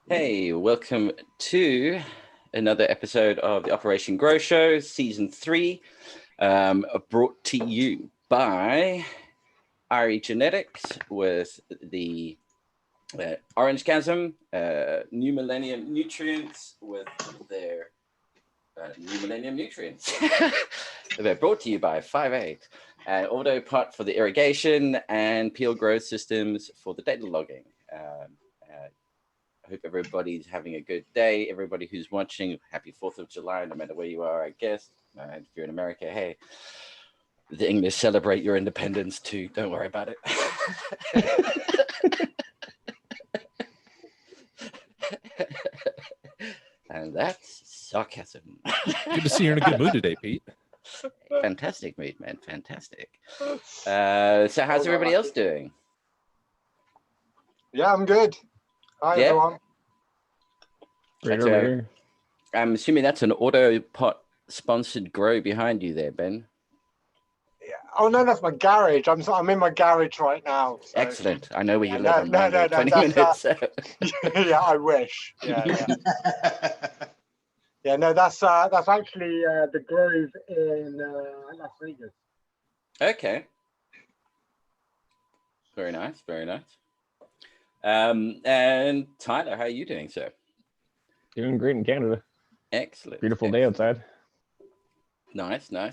Hey, welcome to another episode of the Operation Grow Show, Season 3, brought to you by RE Genetics with the Orange Chasm, New Millennium Nutrients with their New Millennium Nutrients. They're brought to you by 5.8, Autopot for the irrigation, and Peel Growth Systems for the data logging. I hope everybody's having a good day. Everybody who's watching, happy 4th of July, no matter where you are, I guess. If you're in America, hey, the English celebrate your independence too. Don't worry about it. And that's sarcasm. Good to see you're in a good mood today, Pete. Fantastic mood, man. Fantastic. So how's everybody else doing? Yeah, I'm good. Hi, everyone. I'm assuming that's an Autopot sponsored grow behind you there, Ben. Yeah. Oh no, that's my garage. I'm in my garage right now. So. Excellent. I know where you live. No, 20 minutes. Yeah, I wish. Yeah. Yeah, no, that's actually the Grove in Las Vegas. Okay. Very nice. Very nice. And Tyler, how are you doing, sir? Doing great in Canada. Excellent. Beautiful day outside. Nice. I'm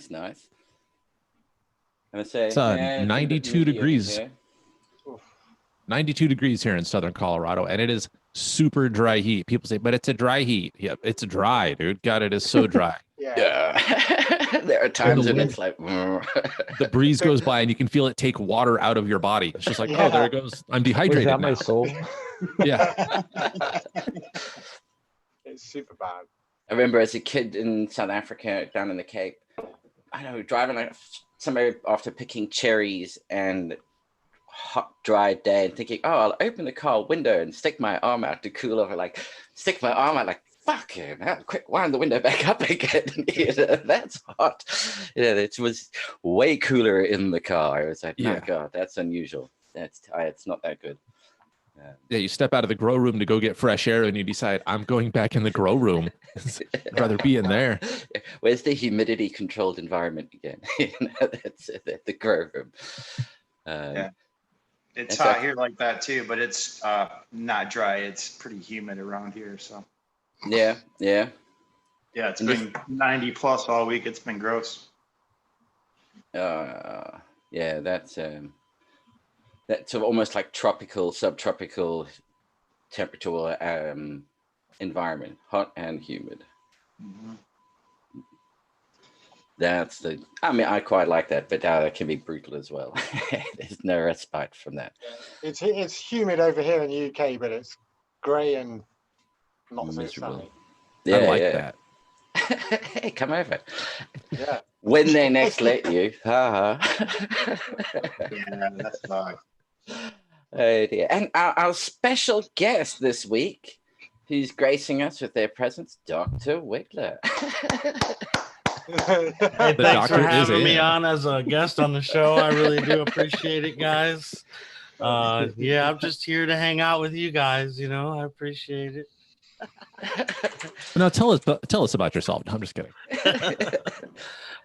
gonna say It's 92 degrees. 92 degrees here in southern Colorado, and it is super dry heat. People say, but it's a dry heat. Yeah, it's dry, dude. God, it is so dry. Yeah. There are times when it's like the breeze goes by and you can feel it take water out of your body. It's just like, oh, there it goes. I'm dehydrated. Is that now. my soul? Yeah. It's super bad. I remember as a kid in South Africa, down in the Cape, I know, driving like somewhere after picking cherries and hot, dry day and thinking, oh, I'll open the car window and stick my arm out to cool off. Stick my arm out like, fuck it, quick, wind the window back up again. That's hot. Yeah, it was way cooler in the car. I was like, my God, that's unusual. It's not that good. Yeah, you step out of the grow room to go get fresh air and you decide, I'm going back in the grow room. I'd rather be in there. Where's the humidity controlled environment again? That's the grow room. Yeah, it's hot here like that too, but it's not dry. It's pretty humid around here. So yeah, it's been 90 plus all week. It's been gross. Yeah, that's almost like tropical, subtropical temperature environment, hot and humid. Mm-hmm. I quite like that, but it can be brutal as well. There's no respite from that. It's humid over here in the UK, but it's grey and not so sunny. Yeah, I like that. Hey, come over. Yeah. When they next let you. Yeah, that's fine. Oh dear. And our special guest this week, who's gracing us with their presence, Dr. Wiggler. Hey, thanks for having me on as a guest on the show. I really do appreciate it, guys. Yeah, I'm just here to hang out with you guys. I appreciate it. Now tell us about yourself. No, I'm just kidding.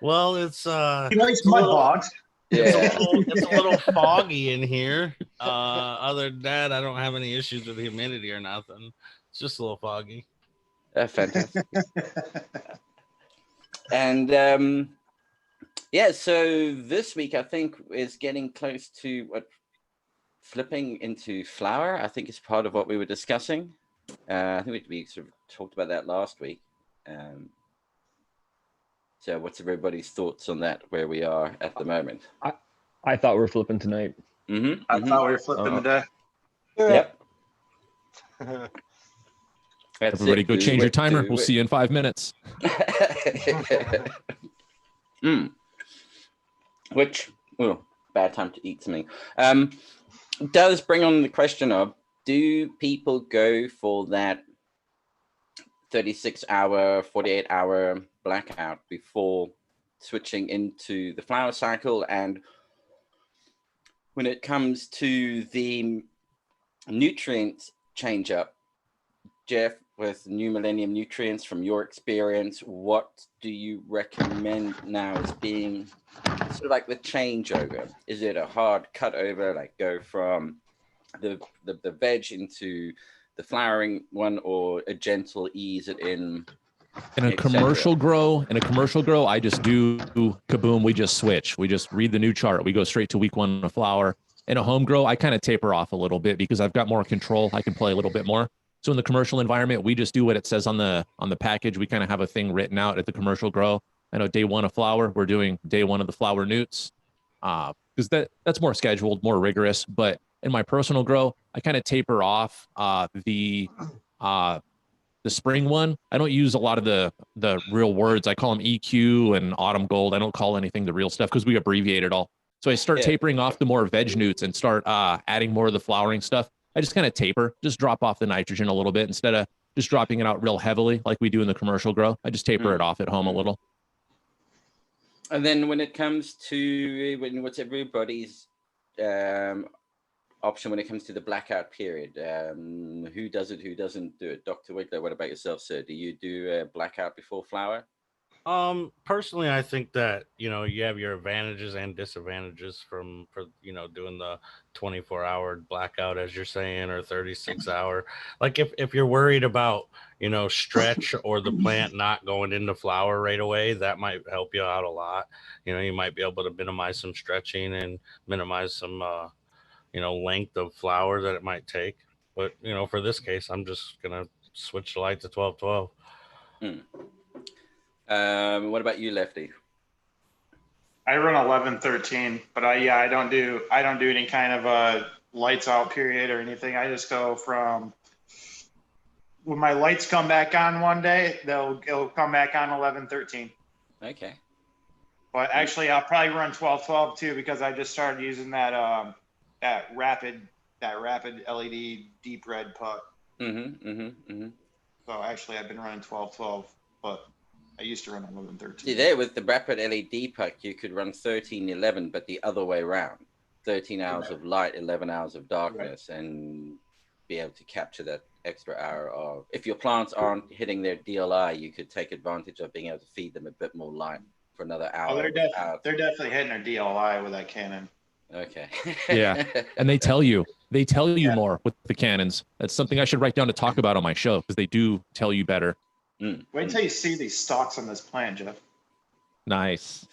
Well, it's he likes mud bogs. It's a little foggy in here. Other than that, I don't have any issues with humidity or nothing. It's just a little foggy. Fantastic. And so this week I think is getting close to flipping into flower. I think it's part of what we were discussing. I think we sort of talked about that last week. So what's everybody's thoughts on that, where we are at the moment? I thought we were flipping tonight. Mm-hmm. I thought we were flipping today. Yep. Everybody go change your timer. We'll see you in 5 minutes. Which, bad time to eat something. Does bring on the question of, do people go for that 36-hour, 48-hour blackout before switching into the flower cycle? And when it comes to the nutrients change up, Jeff, with New Millennium Nutrients, from your experience, what do you recommend now as being sort of like the changeover? Is it a hard cut over, like go from the veg into the flowering one, or a gentle ease it in? In a commercial grow, I just do kaboom. We just switch. We just read the new chart. We go straight to week 1 of flower. In a home grow, I kind of taper off a little bit because I've got more control. I can play a little bit more. So in the commercial environment, we just do what it says on the package. We kind of have a thing written out at the commercial grow. I know day 1 of flower, we're doing day 1 of the flower newts, because that's more scheduled, more rigorous. But in my personal grow, I kind of taper off the spring one. I don't use a lot of the real words. I call them EQ and autumn gold. I don't call anything the real stuff because we abbreviate it all. So I start tapering off the more veg newts and start adding more of the flowering stuff. I just kind of taper, just drop off the nitrogen a little bit instead of just dropping it out real heavily like we do in the commercial grow. I just taper it off at home a little. And then when it comes to what's everybody's option when it comes to the blackout period, who does it, who doesn't do it? Dr. Wiggler, what about yourself, sir? Do you do a blackout before flower? Personally, I think that, you have your advantages and disadvantages for doing the 24-hour blackout, as you're saying, or 36-hour. Like if you're worried about, stretch or the plant not going into flower right away, that might help you out a lot. You might be able to minimize some stretching and minimize some, length of flower that it might take. But, for this case, I'm just going to switch the light to 12-12. What about you, Lefty? I run 11-13, but I don't do any kind of a lights out period or anything. I just go from when my lights come back on one day, it'll come back on 11-13. Okay. But actually, I'll probably run 12-12 too, because I just started using that rapid LED deep red puck. So actually, I've been running 12-12, but I used to run 11-13. See, there with the rapid LED puck, you could run 13-11, but the other way around. 13 hours of light, 11 hours of darkness, and be able to capture that extra hour of... If your plants aren't hitting their DLI, you could take advantage of being able to feed them a bit more light for another hour. Oh, they're definitely hitting their DLI with that cannon. Okay. Yeah, and they tell you more with the cannons. That's something I should write down to talk about on my show, because they do tell you better. Wait until you see these stalks on this plant, Jeff. Nice.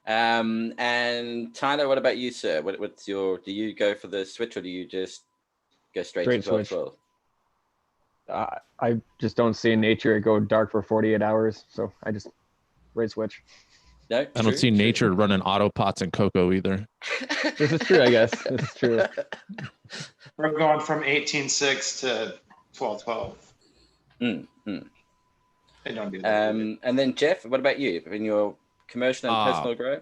And Tyler, what about you, sir? What's your? Do you go for the switch, or do you just go straight to 12-12? I just don't see nature go dark for 48 hours, so I just rate switch. No, I don't see nature running auto pots and cocoa either. This is true, I guess. This is true. We're going from 18-6 to 12-12. They don't do that. And then Jeff, what about you in your commercial and personal grow?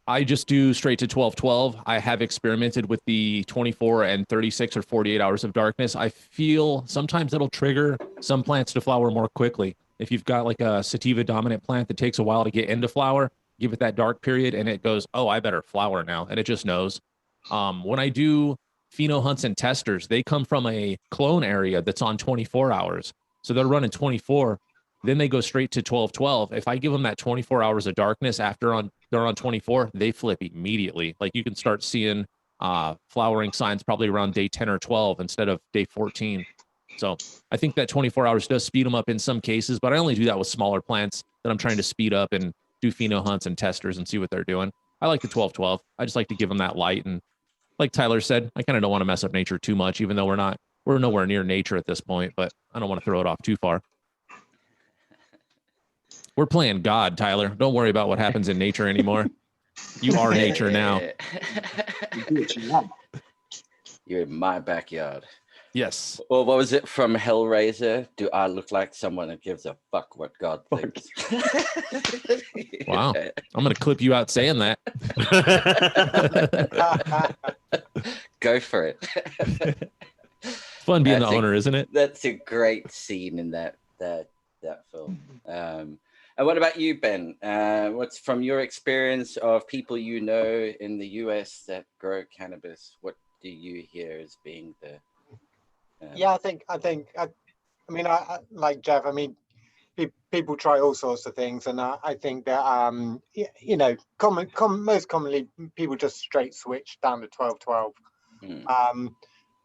I just do straight to 12-12. I have experimented with the 24 and 36 or 48 hours of darkness. I feel sometimes it'll trigger some plants to flower more quickly. If you've got like a sativa dominant plant that takes a while to get into flower, give it that dark period and it goes, oh, I better flower now. And it just knows. When I do pheno hunts and testers, they come from a clone area that's on 24 hours. So they're running 24. Then they go straight to 12-12. If I give them that 24 hours of darkness after they're on 24, they flip immediately. Like you can start seeing flowering signs probably around day 10 or 12 instead of day 14. So I think that 24 hours does speed them up in some cases, but I only do that with smaller plants that I'm trying to speed up and do pheno hunts and testers and see what they're doing. I like the 12-12. I just like to give them that light. And like Tyler said, I kind of don't want to mess up nature too much, even though we're nowhere near nature at this point, but I don't want to throw it off too far. We're playing God, Tyler. Don't worry about what happens in nature anymore. You are nature now. You're in my backyard. Yes. Well, what was it from Hellraiser? Do I look like someone that gives a fuck what God thinks? Wow. I'm going to clip you out saying that. Go for it. Fun being the owner, isn't it? That's a great scene in that film. And what about you, Ben? What's from your experience of people you know in the US that grow cannabis? What do you hear as being Yeah, I mean, like Jeff. I mean, people try all sorts of things, and I think that most commonly people just straight switch down to 12-12.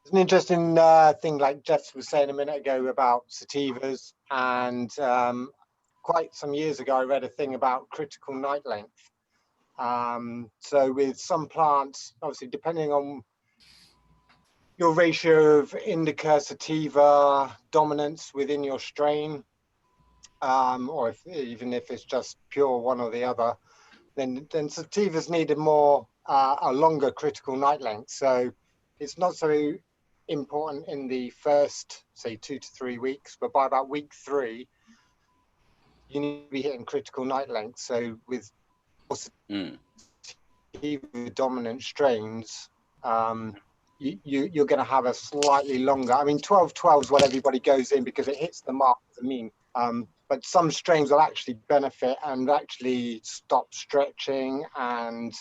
It's an interesting thing, like Jeff was saying a minute ago about sativas, and quite some years ago, I read a thing about critical night length. So with some plants, obviously, depending on your ratio of indica sativa dominance within your strain, or even if it's just pure one or the other, then sativas needed more a longer critical night length. So it's not so important in the first, say, 2 to 3 weeks, but by about week 3, you need to be hitting critical night length. So with sativa dominant strains, you're going to have a slightly longer. I mean, 12-12 is what everybody goes in because it hits the mark of the mean. But some strains will actually benefit and actually stop stretching and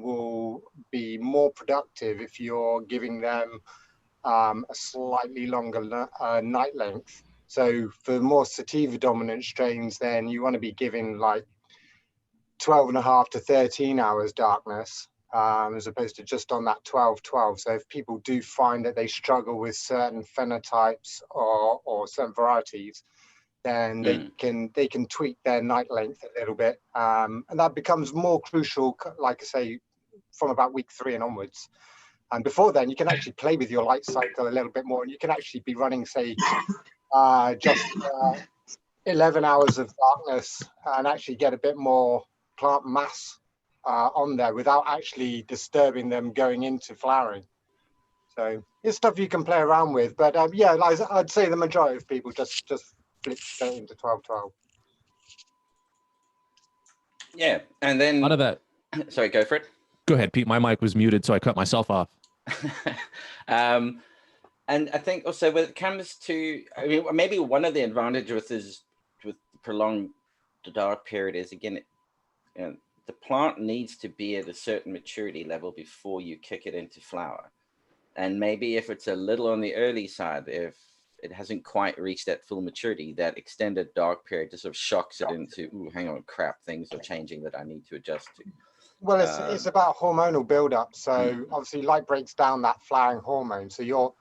will be more productive if you're giving them a slightly longer night length. So for more sativa dominant strains, then you want to be giving like 12.5 to 13 hours darkness, as opposed to just on that 12-12. So if people do find that they struggle with certain phenotypes or certain varieties, then they can tweak their night length a little bit, and that becomes more crucial, like I say, from about week 3 and onwards. And before then, you can actually play with your light cycle a little bit more, and you can actually be running, say, just 11 hours of darkness and actually get a bit more plant mass on there without actually disturbing them going into flowering. So it's stuff you can play around with, but yeah, I'd say the majority of people just flip straight into 12-12. Yeah, and then A lot of that. Sorry, go for it. Go ahead, Pete. My mic was muted, so I cut myself off. And I think also when it comes to, I mean, maybe one of the advantages with prolonged dark period is, again, the plant needs to be at a certain maturity level before you kick it into flower. And maybe if it's a little on the early side, if it hasn't quite reached that full maturity, that extended dark period just sort of shocks it into, ooh, hang on, crap, things are changing that I need to adjust to. Well, it's about hormonal buildup. So obviously light breaks down that flowering hormone. So your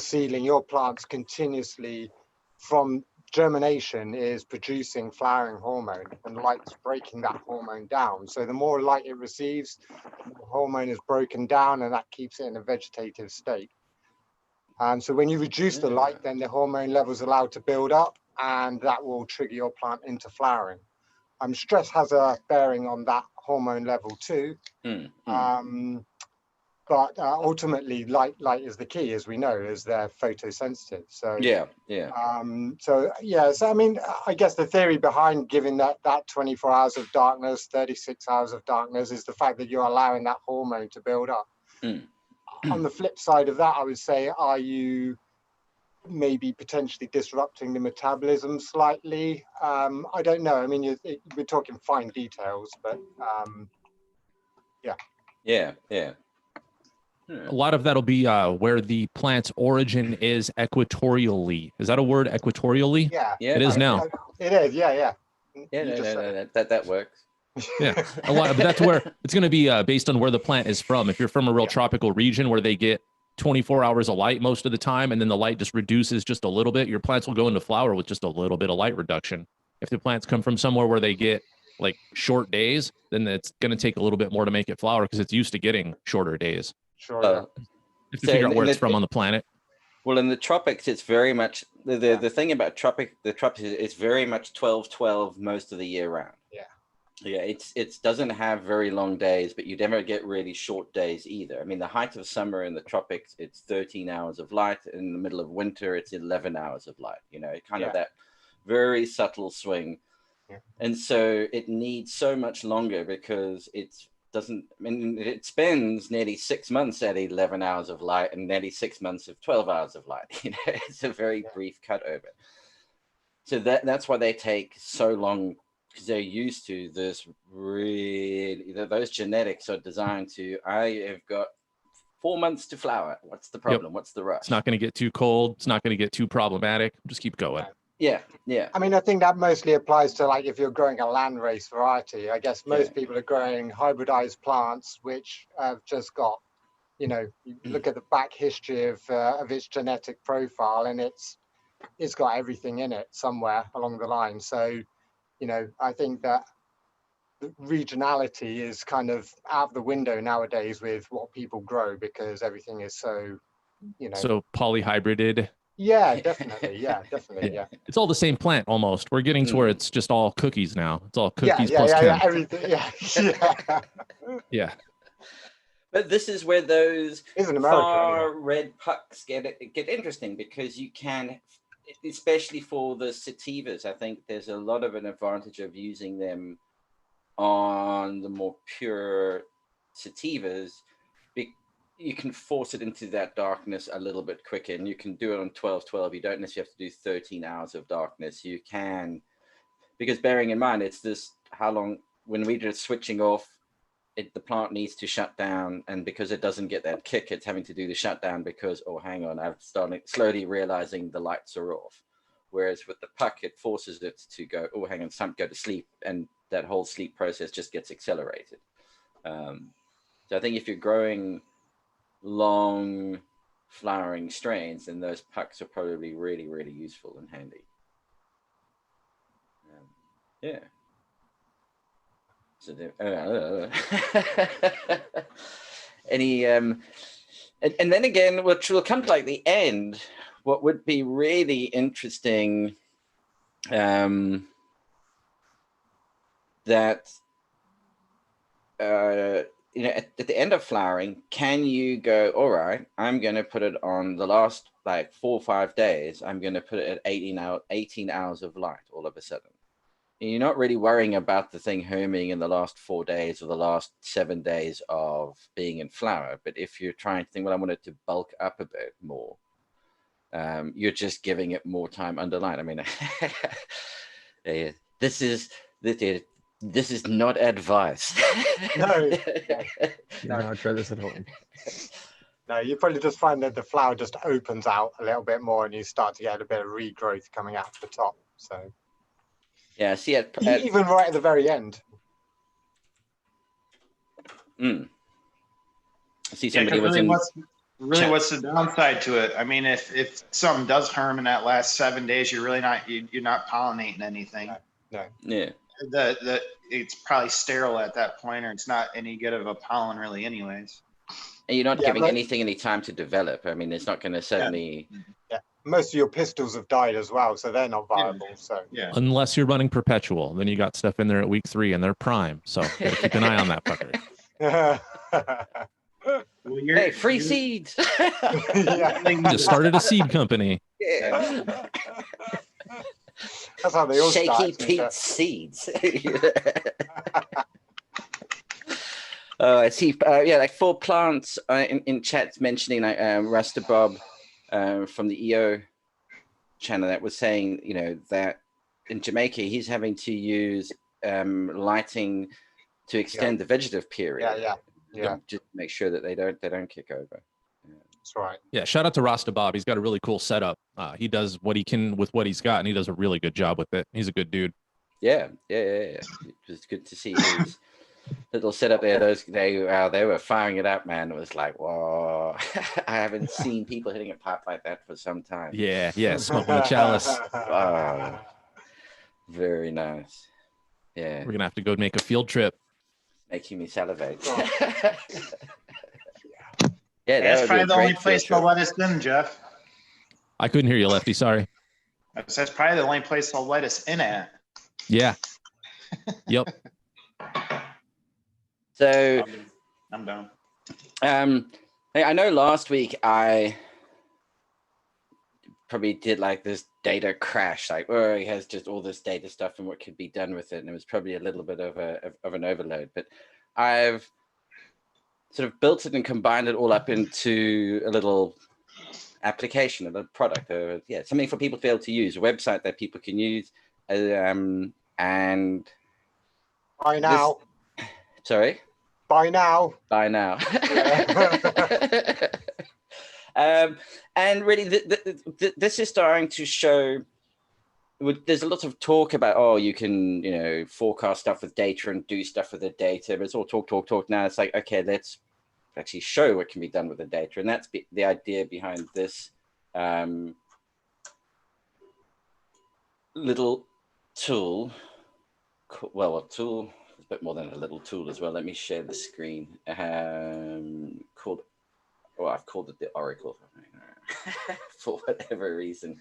seedling, your plants continuously from germination is producing flowering hormone, and light's breaking that hormone down. So the more light it receives, the more hormone is broken down, and that keeps it in a vegetative state. So when you reduce the light, then the hormone levels are allowed to build up, and that will trigger your plant into flowering. Stress has a bearing on that hormone level too. But ultimately, light is the key, as we know, as they're photosensitive. So So I mean, I guess the theory behind giving that 24 hours of darkness, 36 hours of darkness, is the fact that you're allowing that hormone to build up. On the flip side of that, I would say, are you maybe potentially disrupting the metabolism slightly? I don't know. I mean, we're talking fine details, but yeah. A lot of that'll be where the plant's origin is equatorially. Is that a word, equatorially? Yeah. It is now. It is. Yeah. Yeah, no, that works. Yeah, a lot, but that's where it's going to be based on where the plant is from. If you're from a real tropical region where they get 24 hours of light most of the time, and then the light just reduces just a little bit, your plants will go into flower with just a little bit of light reduction. If the plants come from somewhere where they get like short days, then it's going to take a little bit more to make it flower because it's used to getting shorter days. Sure. You have to figure out where it's from on the planet. Well, in the tropics, it's very much the thing about the tropics is it's very much 12-12 most of the year round. Yeah, it doesn't have very long days, but you never get really short days either. I mean, the height of summer in the tropics, it's 13 hours of light. In the middle of winter, it's 11 hours of light. You know, kind of that very subtle swing. Yeah. And so it needs so much longer because it spends nearly 6 months at 11 hours of light and nearly 6 months of 12 hours of light. You know, it's a very brief cut over. So that's why they take so long, because they're used to this really, those genetics are designed to, I have got 4 months to flower. What's the problem? What's the rush? It's not going to get too cold. It's not going to get too problematic. Just keep going. Yeah. I mean, I think that mostly applies to like if you're growing a landrace variety. I guess most people are growing hybridized plants, which have just got, you look at the back history of its genetic profile, and it's got everything in it somewhere along the line. So, I think that regionality is kind of out the window nowadays with what people grow because everything is so, So polyhybrided. Yeah, definitely. Yeah. It's all the same plant almost. We're getting to where it's just all cookies now. It's all cookies yeah, plus yeah, chem. everything. Yeah. Yeah. But this is where those Isn't America far anyway. red pucks get interesting, because you can, especially for the sativas, I think there's a lot of an advantage of using them on the more pure sativas. You can force it into that darkness a little bit quicker, and you can do it on 12-12. You don't necessarily have to do 13 hours of darkness. You can, because bearing in mind, it's this, how long, when we're just switching off, the plant needs to shut down, and because it doesn't get that kick, it's having to do the shutdown because, oh, hang on, I'm starting slowly realizing the lights are off. Whereas with the puck, it forces it to go, oh, hang on, it's time to go to sleep, and that whole sleep process just gets accelerated. So I think if you're growing long flowering strains, then those pucks are probably really, really useful and handy. Yeah. So any and then again, which will come to like the end, what would be really interesting, that at the end of flowering, can you go, all right, I'm going to put it on the last like 4 or 5 days, I'm going to put it at 18 hours of light all of a sudden. And you're not really worrying about the thing homing in the last 4 days or the last 7 days of being in flower. But if you're trying to think, well, I want it to bulk up a bit more, you're just giving it more time under light. I mean, this is not advice. No. No, try this at home. No, you probably just find that the flower just opens out a little bit more and you start to get a bit of regrowth coming out the top. So yeah, see even right at the very end. See, somebody was what's the downside to it? I mean, if something does harm in that last 7 days, you're really not you're not pollinating anything. No. Yeah. It's probably sterile at that point, or it's not any good of a pollen really anyways. And you're not giving anything any time to develop. I mean, it's not going to suddenly. Yeah. Most of your pistils have died as well, so they're not viable. So yeah. Unless you're running perpetual, then you got stuff in there at week 3 and they're prime. So gotta keep an eye on that fucker. Well, Hey, free seeds. Just started a seed company. Yeah. That's how they all Shaky start. Pete seeds. I see. Like 4 plants in chats mentioning like Rasta Bob from the EO channel that was saying, that in Jamaica he's having to use lighting to extend the vegetative period. Yeah. Just make sure that they don't kick over. That's right. Yeah, shout out to Rasta Bob. He's got a really cool setup. He does what he can with what he's got, and he does a really good job with it. He's a good dude. Yeah. It was good to see his little setup there. They were firing it up, man. It was like, whoa! I haven't seen people hitting a pipe like that for some time. Yeah, smoking the chalice. Very nice. Yeah, We're gonna have to go make a field trip. making me salivate. Yeah, that that's would be probably a the only great place field they'll trip. let us in, Jeff. I couldn't hear you, Lefty. Sorry. That's probably the only place they'll let us in at. Yeah. Yep. So, I'm down. I know last week I probably did like this data crash, like, oh, he has just all this data stuff and what could be done with it, and it was probably a little bit of an overload. But I've sort of built it and combined it all up into a little application, a little product, something for people to be able to use, a website that people can use, and Buy now. sorry. Bye now. Bye now. Yeah. And really, this is starting to show. There's a lot of talk about, oh, you can, forecast stuff with data and do stuff with the data, but it's all talk. Now it's like, okay, let's actually show what can be done with the data, and that's the idea behind this little tool. Well, a tool, a bit more than a little tool as well. Let me share the screen. I've called it the Oracle for whatever reason.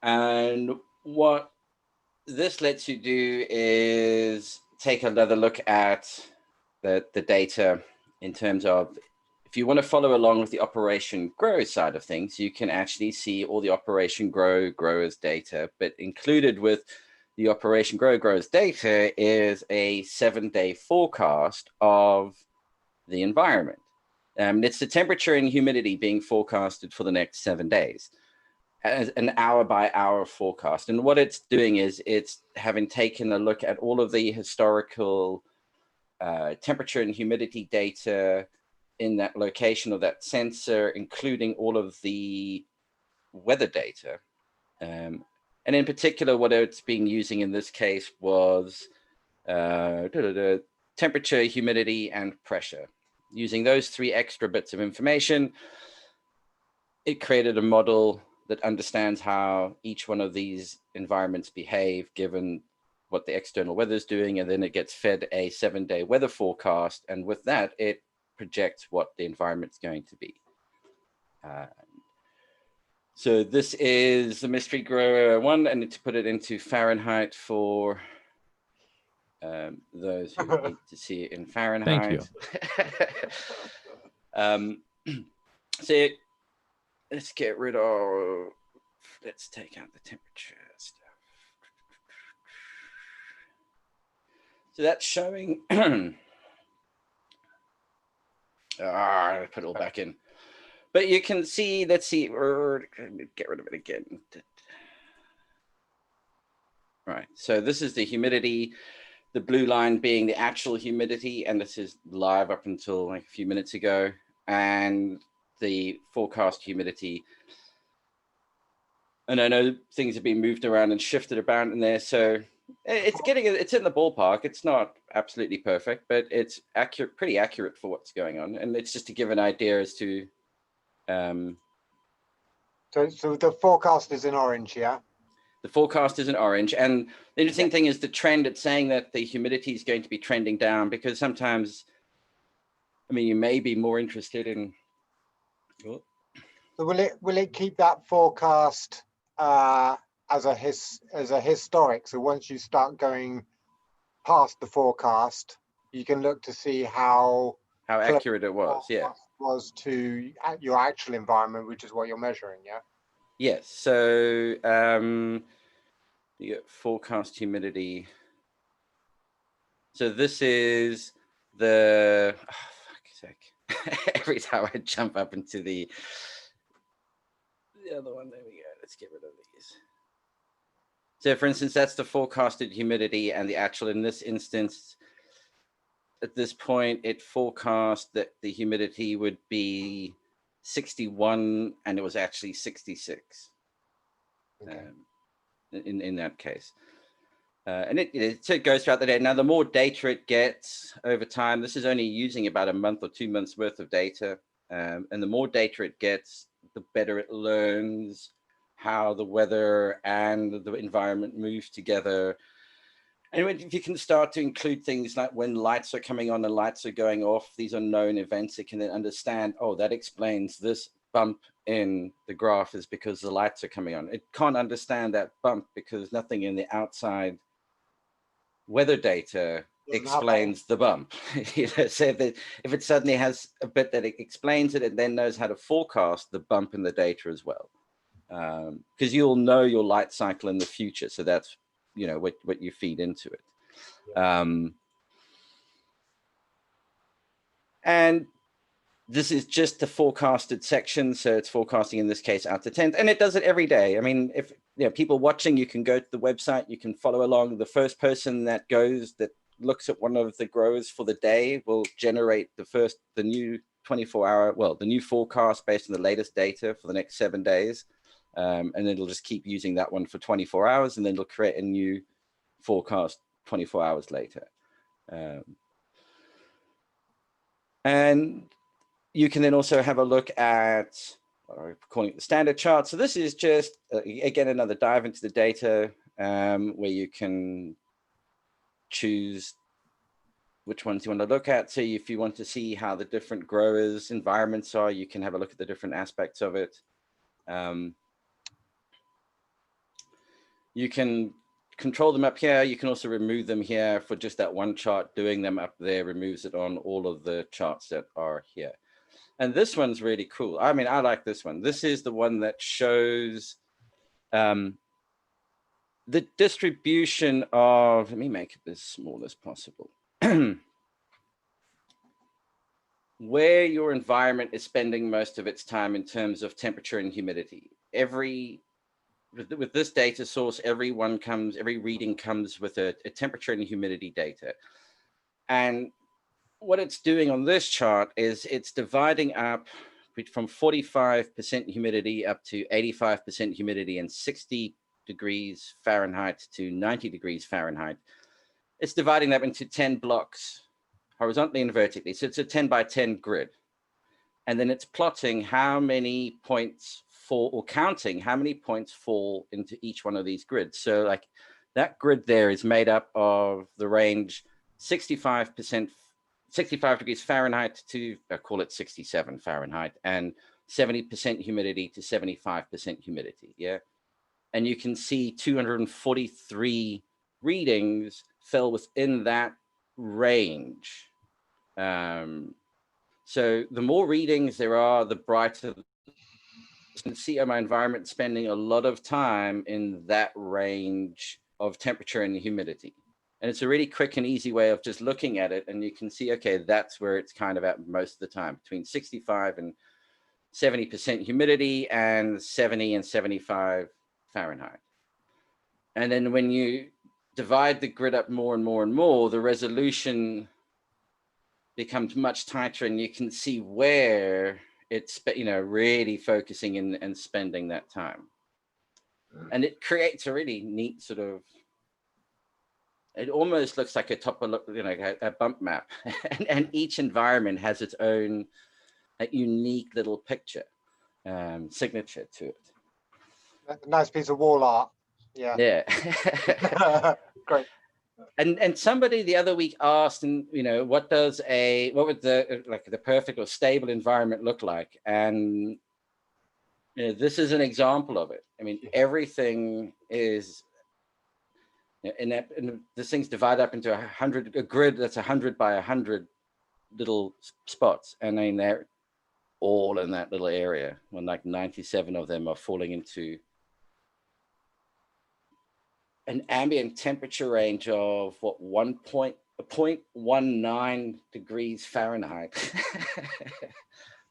And what this lets you do is take another look at the data in terms of, if you want to follow along with the Operation Grow side of things, you can actually see all the Operation Growers data, but included with the Operation Growers data is a 7-day forecast of the environment. It's the temperature and humidity being forecasted for the next 7 days, as an hour-by-hour forecast. And what it's doing is it's having taken a look at all of the historical temperature and humidity data in that location of that sensor, including all of the weather data. And in particular, what it's been using in this case was temperature, humidity, and pressure. Using those 3 extra bits of information, it created a model that understands how each one of these environments behave given what the external weather is doing, and then it gets fed a 7-day weather forecast, and with that, it projects what the environment's going to be. So this is the Mystery Grower 1, and to put it into Fahrenheit for those who need to see it in Fahrenheit. Thank you. So let's get rid of, let's take out the temperature stuff. So that's showing, I put it all back in. But you can see, let's see, get rid of it again. Right, so this is the humidity, the blue line being the actual humidity, and this is live up until like a few minutes ago, and the forecast humidity. And I know things have been moved around and shifted about in there, so it's in the ballpark. It's not absolutely perfect, but it's accurate, pretty accurate for what's going on. And it's just to give an idea as to. So the forecast is in orange, yeah? The forecast is in orange. And the interesting thing is the trend, it's saying that the humidity is going to be trending down, because sometimes, I mean, you may be more interested in. So will it keep that forecast as a historic? So once you start going past the forecast, you can look to see how accurate it was. Yeah. Was to your actual environment, which is what you're measuring. Yeah. Yes. So you get forecast humidity. So this is the fuck's sake. Every time I jump up into the other one, there we go. Let's get rid of these. So for instance, that's the forecasted humidity, and the actual, in this instance, at this point, it forecast that the humidity would be 61, and it was actually 66. Okay. In that case. And it goes throughout the day. Now, the more data it gets over time, this is only using about a month or 2 months worth of data. And the more data it gets, the better it learns how the weather and the environment move together. And if you can start to include things like when lights are coming on and lights are going off, these are known events, it can then understand, oh, that explains this bump in the graph is because the lights are coming on. It can't understand that bump because nothing in the outside weather data explains the bump. So if it suddenly has a bit that it explains it, it then knows how to forecast the bump in the data as well. Because you'll know your light cycle in the future. So that's, what you feed into it. And this is just the forecasted section. So it's forecasting in this case out to 10th, and it does it every day. I mean, if people watching, you can go to the website, you can follow along. The first person that looks at one of the growers for the day will generate the new 24-hour, the new forecast based on the latest data for the next 7 days. And it'll just keep using that one for 24 hours, and then it'll create a new forecast 24 hours later. And you can then also have a look at, we're calling it the standard chart. So this is just, again, another dive into the data where you can choose which ones you want to look at. So if you want to see how the different growers' environments are, you can have a look at the different aspects of it. You can control them up here. You can also remove them here for just that one chart. Doing them up there removes it on all of the charts that are here. And this one's really cool. I mean, I like this one. This is the one that shows the distribution of, let me make it as small as possible, where your environment is spending most of its time in terms of temperature and humidity. With this data source, every reading comes with a temperature and humidity data. And what it's doing on this chart is it's dividing up from 45% humidity up to 85% humidity and 60 degrees Fahrenheit to 90 degrees Fahrenheit. It's dividing that into 10 blocks, horizontally and vertically. So it's a 10 by 10 grid. And then it's plotting how many points counting how many points fall into each one of these grids. So like that grid there is made up of the range 65 degrees Fahrenheit to, call it 67 Fahrenheit, and 70% humidity to 75% humidity. Yeah. And you can see 243 readings fell within that range. So the more readings there are, the brighter. You can see my environment spending a lot of time in that range of temperature and humidity. And it's a really quick and easy way of just looking at it. And you can see, okay, that's where it's kind of at most of the time, between 65 and 70% humidity and 70 and 75 Fahrenheit. And then when you divide the grid up more and more and more, the resolution becomes much tighter, and you can see where it's, really focusing and spending that time. And it creates a really neat sort of, it almost looks like a bump map. and each environment has its own unique little picture, signature to it. Nice piece of wall art. Yeah. Yeah. Great. And somebody the other week asked, and what would the perfect or stable environment look like? And this is an example of it. I mean, everything is, and this thing's divided up into a grid that's 100 by 100 little spots, and then they're all in that little area. When like 97 of them are falling into an ambient temperature range of 0.19 degrees Fahrenheit.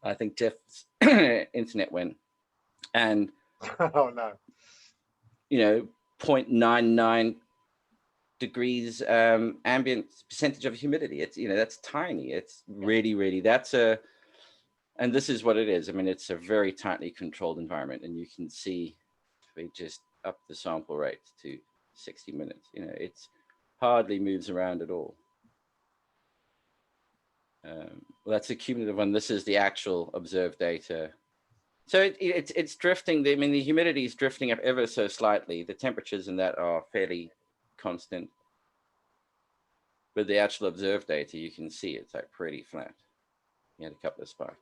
I think Jeff's internet went, and oh no, 0.99 degrees ambient percentage of humidity. It's that's tiny. It's really and this is what it is. I mean, it's a very tightly controlled environment, and you can see we just up the sample rate to 60 minutes. It's hardly moves around at all. Well, that's a cumulative one. This is the actual observed data. So it's drifting. I mean, the humidity is drifting up ever so slightly. The temperatures in that are fairly constant. But the actual observed data, you can see it's like pretty flat. You had a couple of spikes.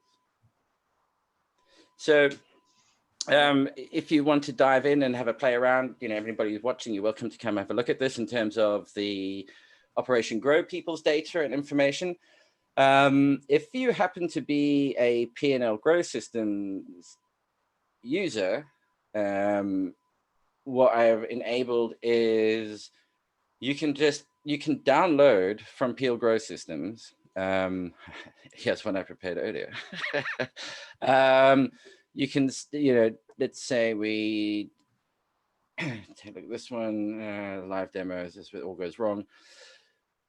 So if you want to dive in and have a play around, everybody who's watching, you're welcome to come have a look at this in terms of the Operation Grow people's data and information. If you happen to be a P&L Grow Systems user, what I have enabled is you can download from PL Grow Systems. Here's one I prepared earlier. You can, let's say we take a look at this one, live demos, this all goes wrong.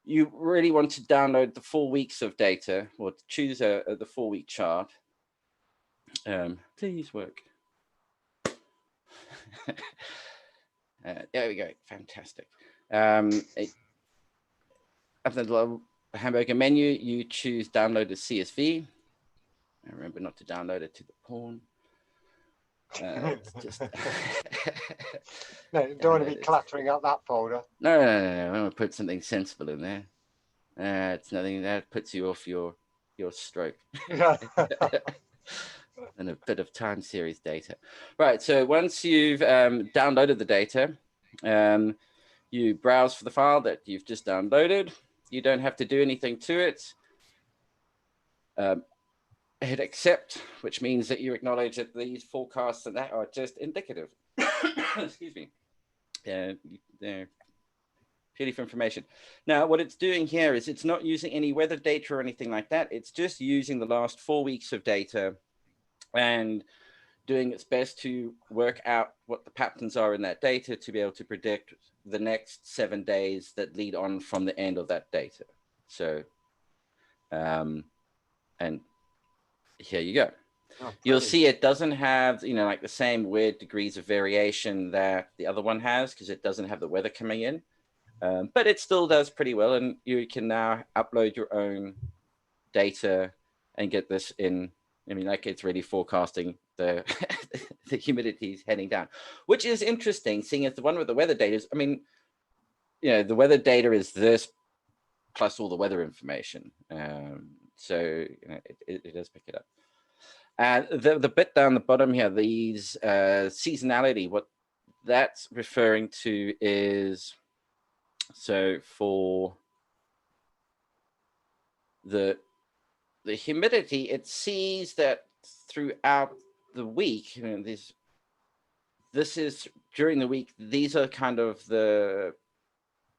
You really want to download the 4 weeks of data, or choose the 4-week chart. Please work. There we go, fantastic. Up the hamburger menu, you choose download as CSV. And remember not to download it to the porn. It's just No, don't want to be cluttering up that folder. No. I want to put something sensible in there. It's nothing that puts you off your stroke. And a bit of time series data. Right, so once you've downloaded the data, you browse for the file that you've just downloaded. You don't have to do anything to it. Hit accept, which means that you acknowledge that these forecasts and that are just indicative. Excuse me. They're purely for information. Now, what it's doing here is it's not using any weather data or anything like that. It's just using the last 4 weeks of data and doing its best to work out what the patterns are in that data to be able to predict the next 7 days that lead on from the end of that data. So, and here you go. Oh, You'll see it doesn't have, like the same weird degrees of variation that the other one has, because it doesn't have the weather coming in. But it still does pretty well. And you can now upload your own data and get this in. I mean, like, it's really forecasting the the humidity is heading down, which is interesting, seeing as the one with the weather data is, I mean, the weather data is this plus all the weather information. So it does pick it up. The bit down the bottom here, these seasonality, what that's referring to is, so for the humidity, it sees that throughout the week, this is during the week, these are kind of the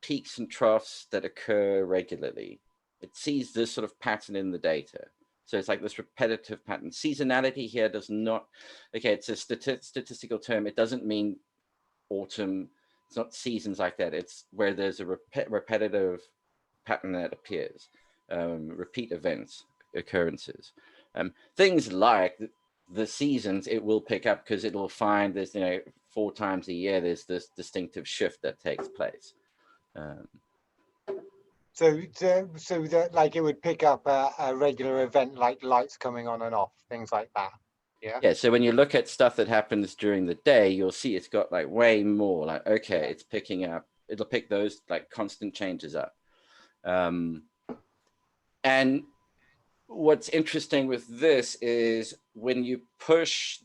peaks and troughs that occur regularly. It sees this sort of pattern in the data. So it's like this repetitive pattern. Seasonality here does not, okay, it's a statistical term. It doesn't mean autumn. It's not seasons like that. It's where there's a repetitive pattern that appears, repeat events, occurrences. Things like the seasons, it will pick up because it will find there's, 4 times a year, there's this distinctive shift that takes place. So that, like, it would pick up a regular event like lights coming on and off, things like that. Yeah. So when you look at stuff that happens during the day, you'll see it's got like way more, like, okay, it's picking up, it'll pick those like constant changes up. And what's interesting with this is when you push,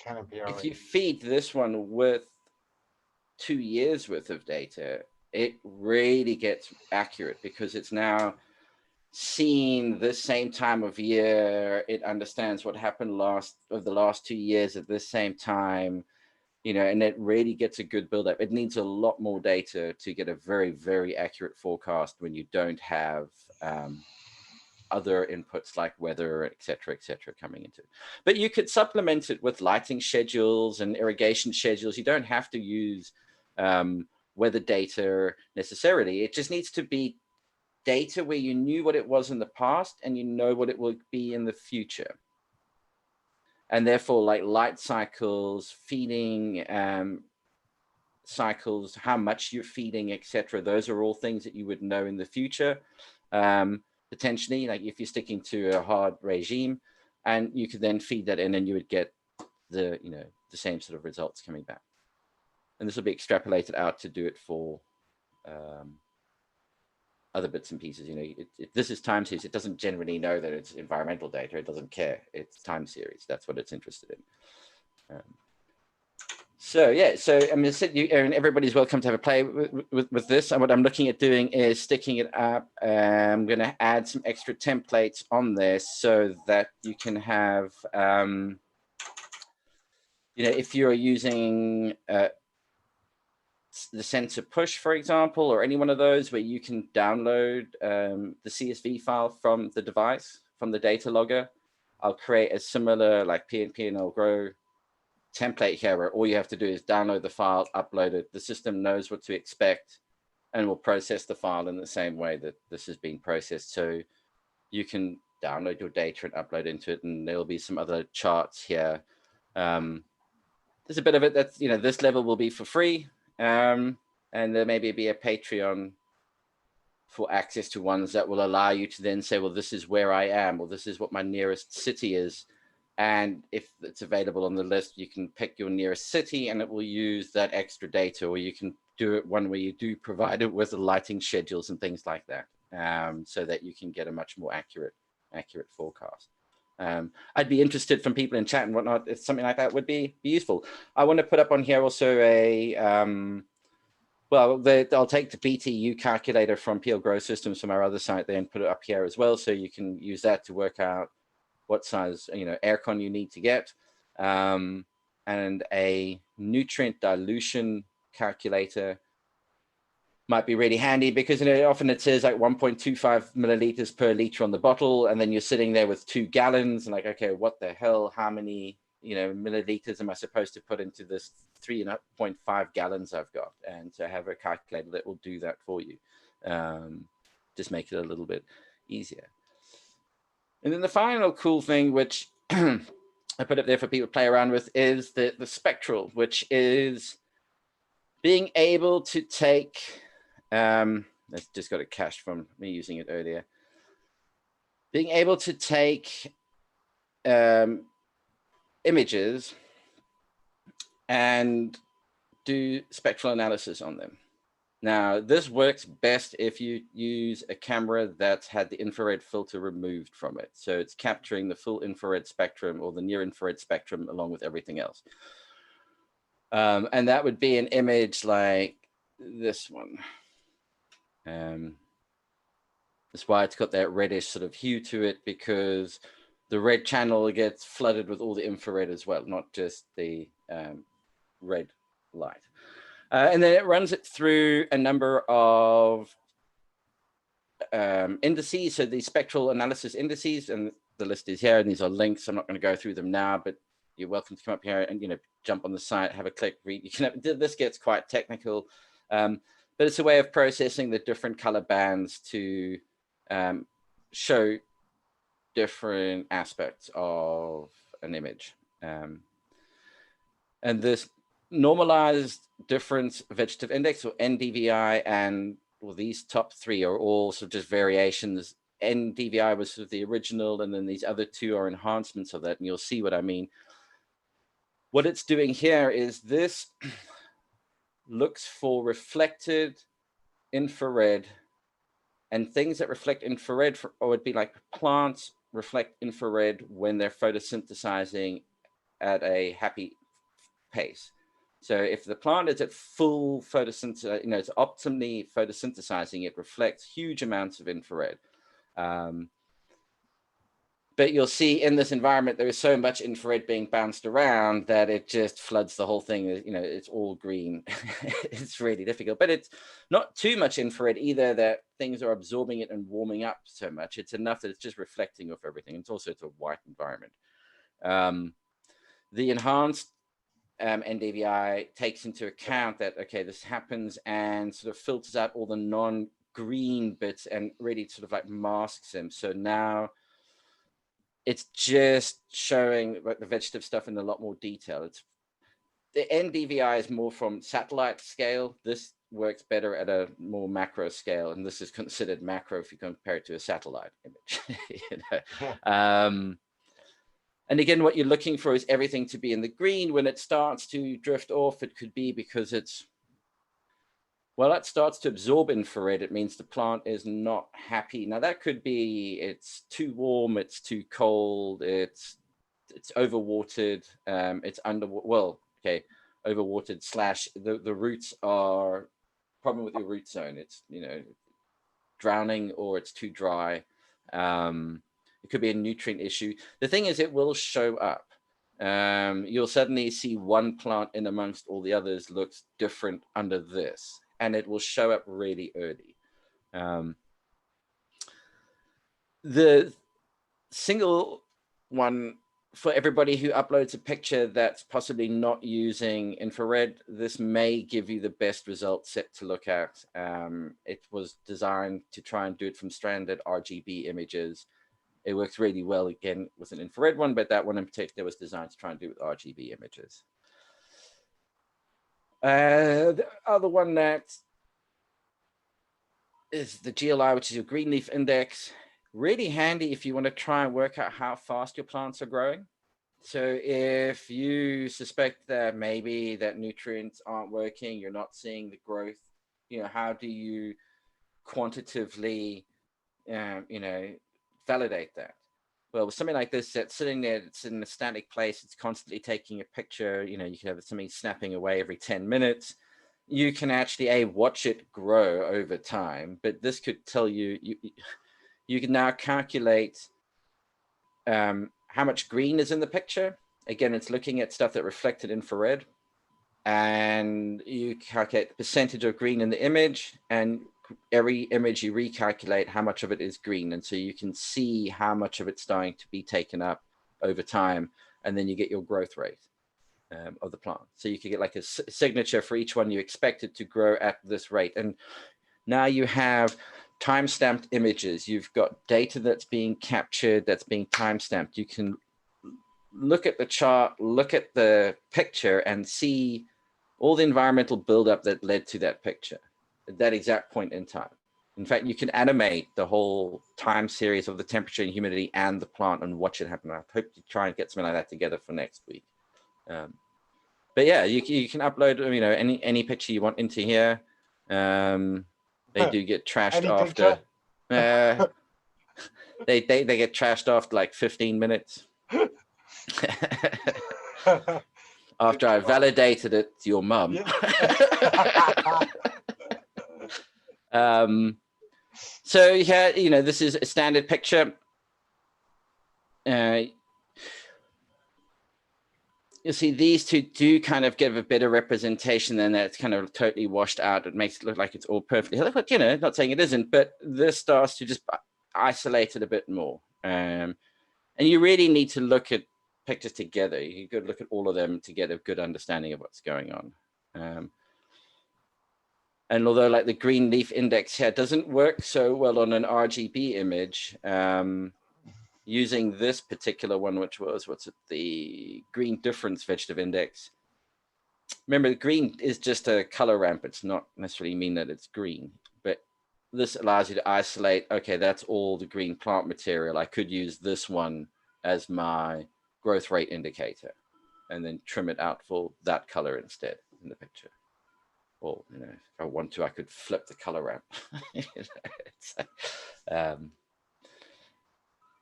if you feed this one with 2 years worth of data, it really gets accurate because it's now seen this same time of year. It understands what happened the last 2 years at this same time, and it really gets a good build up. It needs a lot more data to get a very, very accurate forecast when you don't have other inputs like weather, et cetera, coming into it. But you could supplement it with lighting schedules and irrigation schedules. You don't have to use weather data necessarily. It just needs to be data where you knew what it was in the past and you know what it will be in the future. And therefore, like light cycles, feeding cycles, how much you're feeding, etc. Those are all things that you would know in the future. Potentially, like if you're sticking to a hard regime, and you could then feed that in and you would get the same sort of results coming back. And this will be extrapolated out to do it for other bits and pieces. This is time series. It doesn't generally know that it's environmental data. It doesn't care. It's time series. That's what it's interested in. So I'm going to sit you, and everybody's welcome to have a play with this. And what I'm looking at doing is sticking it up. I'm going to add some extra templates on this so that you can have, if you're using the sensor push, for example, or any one of those where you can download the CSV file from the device, from the data logger, I'll create a similar like PNP and I'll grow template here where all you have to do is download the file, upload it. The system knows what to expect and will process the file in the same way that this is being processed. So you can download your data and upload into it, and there'll be some other charts here. There's a bit of it that's, this level will be for free. And there maybe be a Patreon for access to ones that will allow you to then say, well, this is where I am, or this is what my nearest city is. And if it's available on the list, you can pick your nearest city and it will use that extra data, or you can do it one where you do provide it with the lighting schedules and things like that, so that you can get a much more accurate forecast. I'd be interested from people in chat and whatnot if something like that would be useful. I want to put up on here also a, I'll take the BTU calculator from PL Grow Systems from our other site there and put it up here as well. So you can use that to work out what size, aircon you need to get, and a nutrient dilution calculator might be really handy, because often it says like 1.25 milliliters per liter on the bottle, and then you're sitting there with 2 gallons and like, okay, what the hell, how many milliliters am I supposed to put into this 3.5 gallons I've got? And to have a calculator that will do that for you, just make it a little bit easier. And then the final cool thing, which I put up there for people to play around with, is the spectral, which is being able to take, that's just got a cache from me using it earlier, being able to take images and do spectral analysis on them. Now, this works best if you use a camera that's had the infrared filter removed from it. So it's capturing the full infrared spectrum or the near infrared spectrum along with everything else. And that would be an image like this one. That's why it's got that reddish sort of hue to it, because the red channel gets flooded with all the infrared as well, not just the red light. And then it runs it through a number of indices. So the spectral analysis indices, and the list is here, and these are links. I'm not going to go through them now, but you're welcome to come up here and jump on the site, have a click, read. You can this gets quite technical, but it's a way of processing the different color bands to show different aspects of an image. And this normalized difference vegetative index, or NDVI, and these top 3 are all sort of just variations. NDVI was sort of the original, and then these other 2 are enhancements of that, and you'll see what I mean. What it's doing here is this looks for reflected infrared, and things that reflect infrared would be like plants reflect infrared when they're photosynthesizing at a happy pace. So if the plant is at full photosynthesis, it's optimally photosynthesizing, it reflects huge amounts of infrared. But you'll see in this environment, there is so much infrared being bounced around that it just floods the whole thing. It's all green. It's really difficult, but it's not too much infrared either that things are absorbing it and warming up so much. It's enough that it's just reflecting off everything. It's also a white environment. The enhanced NDVI takes into account that, okay, this happens, and sort of filters out all the non-green bits and really sort of like masks them. So now it's just showing the vegetative stuff in a lot more detail. The NDVI is more from satellite scale. This works better at a more macro scale, and this is considered macro if you compare it to a satellite image. And again, what you're looking for is everything to be in the green. When it starts to drift off, it could be because it starts to absorb infrared. It means the plant is not happy. Now that could be it's too warm, it's too cold, it's overwatered, it's overwatered / the roots are problem with your root zone. It's drowning, or it's too dry. It could be a nutrient issue. The thing is, it will show up. You'll suddenly see one plant in amongst all the others looks different under this, and it will show up really early. The single one for everybody who uploads a picture that's possibly not using infrared, this may give you the best result set to look at. It was designed to try and do it from standard RGB images. It works really well, again, with an infrared one, but that one in particular was designed to try and do it with RGB images. The other one that is the GLI, which is your green leaf index. Really handy if you want to try and work out how fast your plants are growing. So if you suspect that maybe that nutrients aren't working, you're not seeing the growth, how do you quantitatively, validate that? Well, with something like this that's sitting there, it's in a static place, it's constantly taking a picture, you can have something snapping away every 10 minutes. You can actually, watch it grow over time, but this could tell you, you can now calculate how much green is in the picture. Again, it's looking at stuff that reflected infrared, and you calculate the percentage of green in the image, and every image you recalculate how much of it is green. And so you can see how much of it's starting to be taken up over time, and then you get your growth rate of the plant. So you could get like a signature for each one you expected to grow at this rate. And now you have time-stamped images. You've got data that's being captured, that's being time-stamped. You can look at the chart, look at the picture, and see all the environmental buildup that led to that picture at that exact point in time. In fact, you can animate the whole time series of the temperature and humidity and the plant and watch it happen. I hope to try and get something like that together for next week. But yeah, you can upload any picture you want into here. They do get trashed after. They get trashed after like 15 minutes. After I validated it to your mum. So yeah, this is a standard picture. You see, these two do kind of give a better representation than that's kind of totally washed out. It makes it look like it's all perfectly, but not saying it isn't, but this starts to just isolate it a bit more. And you really need to look at pictures together. You could look at all of them to get a good understanding of what's going on. And although like the green leaf index here doesn't work so well on an RGB image, using this particular one, which was, the green difference vegetative index. Remember, the green is just a color ramp. It's not necessarily mean that it's green, but this allows you to isolate, okay, that's all the green plant material. I could use this one as my growth rate indicator and then trim it out for that color instead in the picture. Or, if I want to, I could flip the color ramp.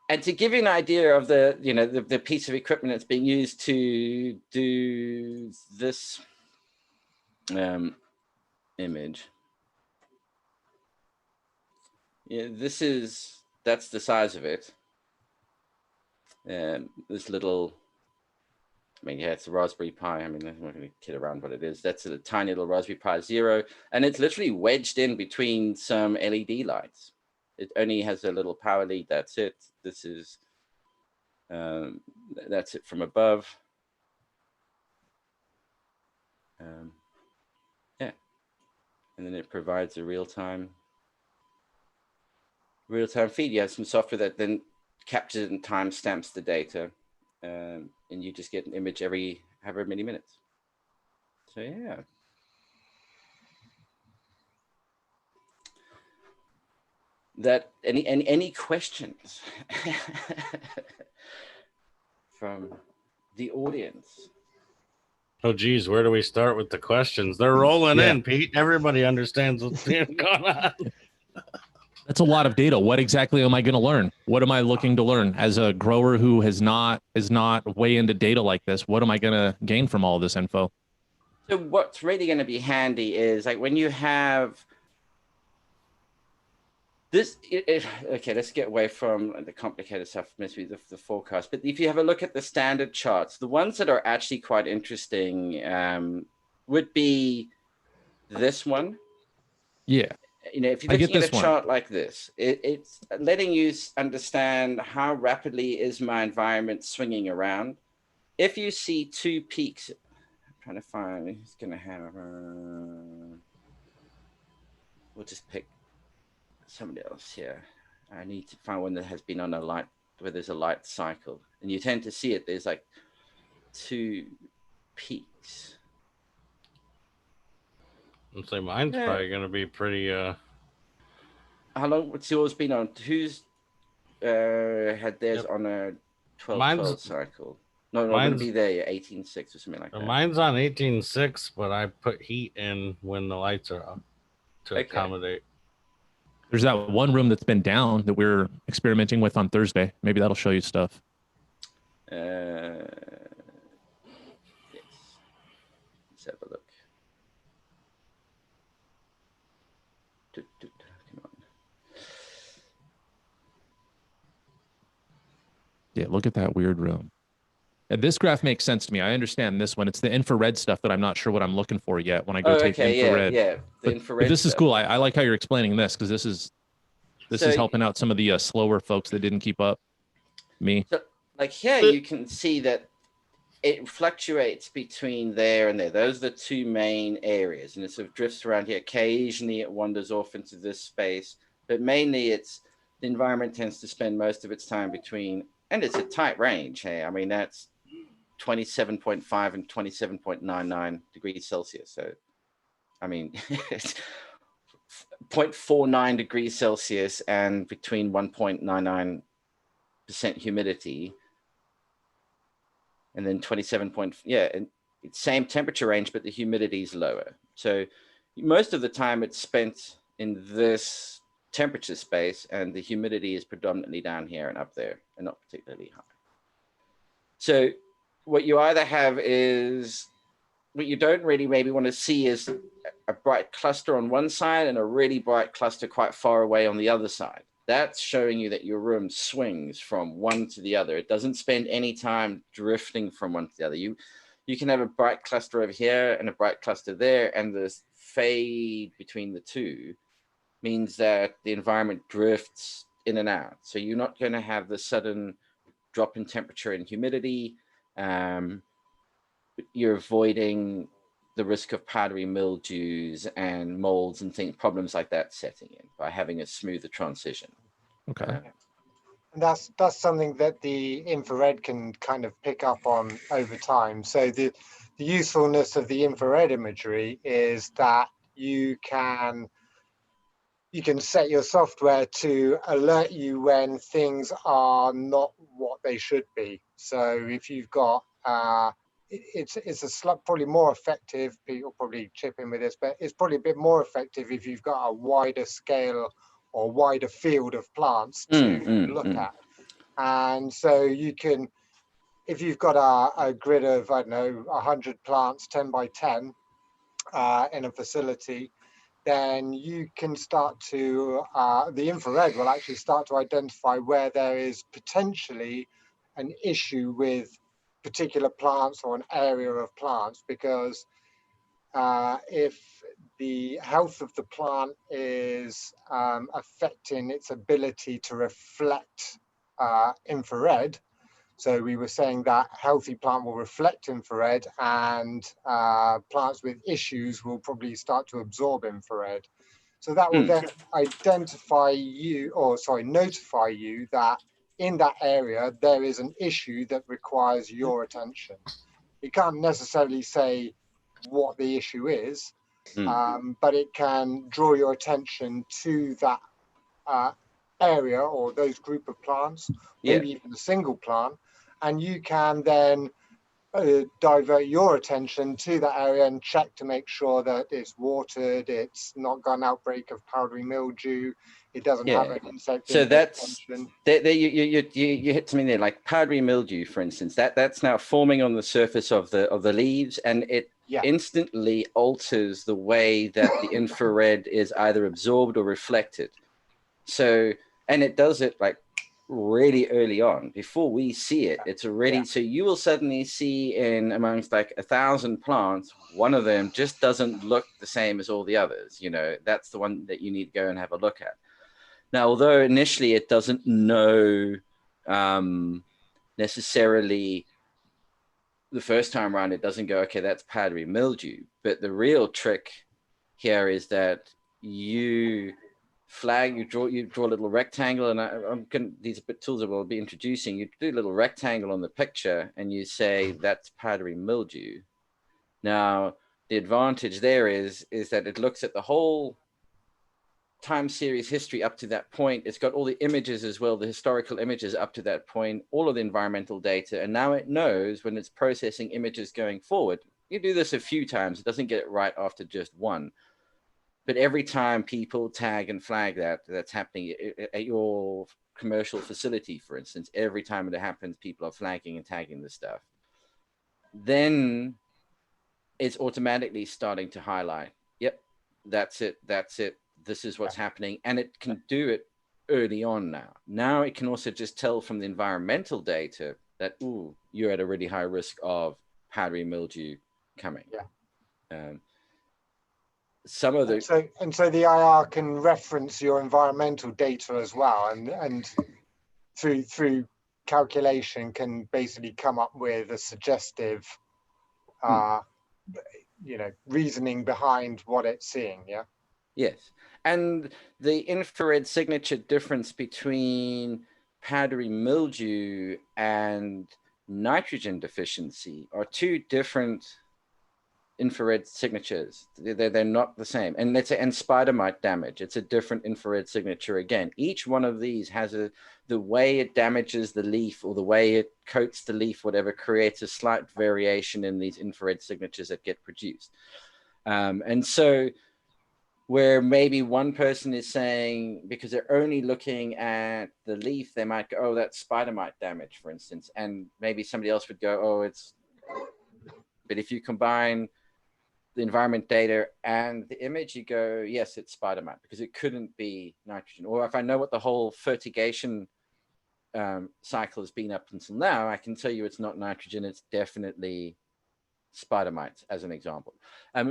And to give you an idea of the piece of equipment that's being used to do this image, that's the size of it. This little, it's a Raspberry Pi. I'm not going to kid around what it is. That's a tiny little Raspberry Pi Zero, and it's literally wedged in between some LED lights. It only has a little power lead. That's it. This is, that's it from above. Yeah. And then it provides a real-time feed. You have some software that then captures and timestamps the data. And you just get an image every however many minutes. So yeah. That any questions from the audience? Oh geez, where do we start with the questions? They're rolling in, Pete. Everybody understands what's going on. That's a lot of data. What exactly am I going to learn? What am I looking to learn as a grower who is not way into data like this? What am I going to gain from all this info? So what's really going to be handy is like when you have this, okay, let's get away from the complicated stuff, maybe the forecast. But if you have a look at the standard charts, the ones that are actually quite interesting would be this one. Yeah. if you're I looking get at this a one. chart like this, it's letting you understand how rapidly is my environment swinging around. If you see two peaks, I'm trying to find who's going to have, we'll just pick somebody else here. I need to find one that has been on a light, where there's a light cycle. And you tend to see it, there's like two peaks. I'd say mine's probably going to be pretty. How long? What's yours been on? Who's had theirs on a 12 cycle? No, it wouldn't be there. 18.6 or something like that. Mine's on 18.6, but I put heat in when the lights are up to accommodate. There's that one room that's been down that we're experimenting with on Thursday. Maybe that'll show you stuff. Yes. Let's have a look. Come on. Yeah, look at that weird room. And this graph makes sense to me. I understand this one. It's the infrared stuff that I'm not sure what I'm looking for yet when I go take infrared. Yeah. But this is cool. I like how you're explaining this, because this is helping out some of the slower folks that didn't keep up. Me. So, like here, you can see that it fluctuates between there and there. Those are the two main areas, and it sort of drifts around here. Occasionally, it wanders off into this space, but mainly the environment tends to spend most of its time between, and it's a tight range. Hey, I mean, that's 27.5 and 27.99 degrees Celsius. So, I mean, it's 0.49 degrees Celsius and between 1.99% humidity. And then 27 and it's same temperature range, but the humidity is lower. So most of the time it's spent in this temperature space, and the humidity is predominantly down here and up there, and not particularly high. So what you either have is, what you don't really maybe want to see is a bright cluster on one side and a really bright cluster quite far away on the other side. That's showing you that your room swings from one to the other. It doesn't spend any time drifting from one to the other. You can have a bright cluster over here and a bright cluster there, and the fade between the two means that the environment drifts in and out. So you're not going to have the sudden drop in temperature and humidity. You're avoiding the risk of powdery mildews and molds and problems like that setting in by having a smoother transition. Okay. And that's something that the infrared can kind of pick up on over time. So the usefulness of the infrared imagery is that you can set your software to alert you when things are not what they should be. So if you've got it's probably more effective. People probably chip in with this, but it's probably a bit more effective if you've got a wider scale or wider field of plants to look at. And so you can, if you've got a grid of, I don't know, 100 plants, 10 by 10 in a facility, then you can start to, the infrared will actually start to identify where there is potentially an issue with particular plants or an area of plants, because if the health of the plant is affecting its ability to reflect infrared, so we were saying that healthy plant will reflect infrared, and plants with issues will probably start to absorb infrared. So that will then notify you that in that area there is an issue that requires your attention. It can't necessarily say what the issue is, but it can draw your attention to that area or those group of plants, maybe even a single plant, and you can then divert your attention to that area and check to make sure that it's watered, it's not got an outbreak of powdery mildew, it doesn't have an insect. So that's you hit something there, like powdery mildew, for instance. That's now forming on the surface of the leaves, and it instantly alters the way that the infrared is either absorbed or reflected. So, and it does it like really early on. Before we see it, it's already, Yeah. so you will suddenly see in amongst like 1,000 plants, one of them just doesn't look the same as all the others. You know, that's the one that you need to go and have a look at. Now, although initially it doesn't know necessarily the first time around, it doesn't go, okay, that's powdery mildew. But the real trick here is that you draw a little rectangle, and I'm going these tools that we'll be introducing. You do a little rectangle on the picture, and you say that's powdery mildew. Now, the advantage there is that it looks at the whole time series history up to that point. It's got all the images as well, the historical images up to that point, all of the environmental data, and now it knows when it's processing images going forward. You do this a few times, it doesn't get it right after just one. But every time people tag and flag that's happening at your commercial facility, for instance, every time it happens, people are flagging and tagging this stuff. Then it's automatically starting to highlight, yep, that's it. This is what's happening. And it can do it early on now. Now it can also just tell from the environmental data that, ooh, you're at a really high risk of powdery mildew coming. Yeah. Some of the so the IR can reference your environmental data as well, and through calculation can basically come up with a suggestive reasoning behind what it's seeing. Yes. And the infrared signature difference between powdery mildew and nitrogen deficiency are two different infrared signatures. They're not the same. And and spider mite damage, it's a different infrared signature again. Each one of these has the way it damages the leaf or the way it coats the leaf, whatever, creates a slight variation in these infrared signatures that get produced. And so where maybe one person is saying, because they're only looking at the leaf, they might go, oh, that's spider mite damage, for instance. And maybe somebody else would go, oh, it's, but if you combine the environment data and the image, you go, yes, it's spider mite, because it couldn't be nitrogen. Or if I know what the whole fertigation cycle has been up until now, I can tell you it's not nitrogen, it's definitely spider mites, as an example.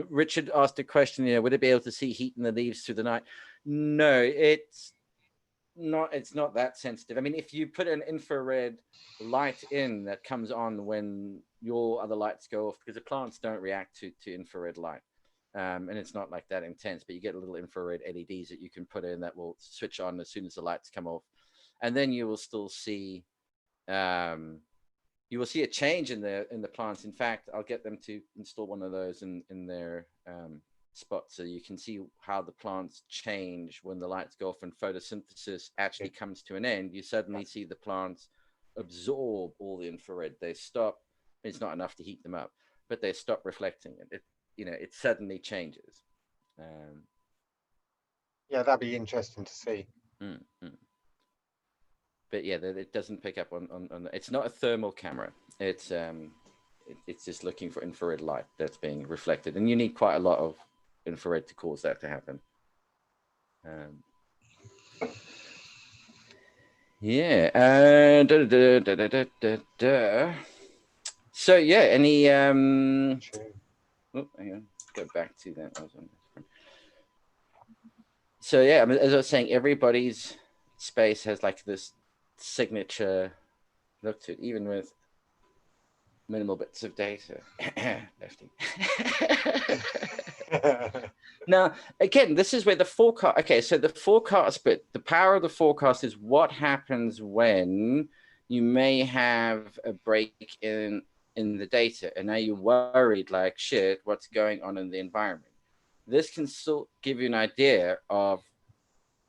Richard asked a question, would it be able to see heat in the leaves through the night? No, it's not that sensitive. I mean, if you put an infrared light in that comes on when your other lights go off, because the plants don't react to infrared light, and it's not like that intense, but you get a little infrared LEDs that you can put in that will switch on as soon as the lights come off, and then you will still see you will see a change in the plants. In fact, I'll get them to install one of those in their spots, so you can see how the plants change when the lights go off and photosynthesis actually comes to an end. You suddenly see the plants absorb all the infrared. They stop. It's not enough to heat them up, but they stop reflecting it. It suddenly changes. Yeah, that'd be interesting to see. But yeah, it doesn't pick up on it's not a thermal camera. It's just looking for infrared light that's being reflected, and you need quite a lot of infrared to cause that to happen. Yeah. So yeah, any oh, hang on, go back to that. So yeah, I mean, as I was saying, everybody's space has like this signature look to it, even with minimal bits of data. Lefty. Now, again, this is where the forecast, okay, so the forecast bit, the power of the forecast is what happens when you may have a break in the data, and now you're worried like, shit, what's going on in the environment? This can still give you an idea of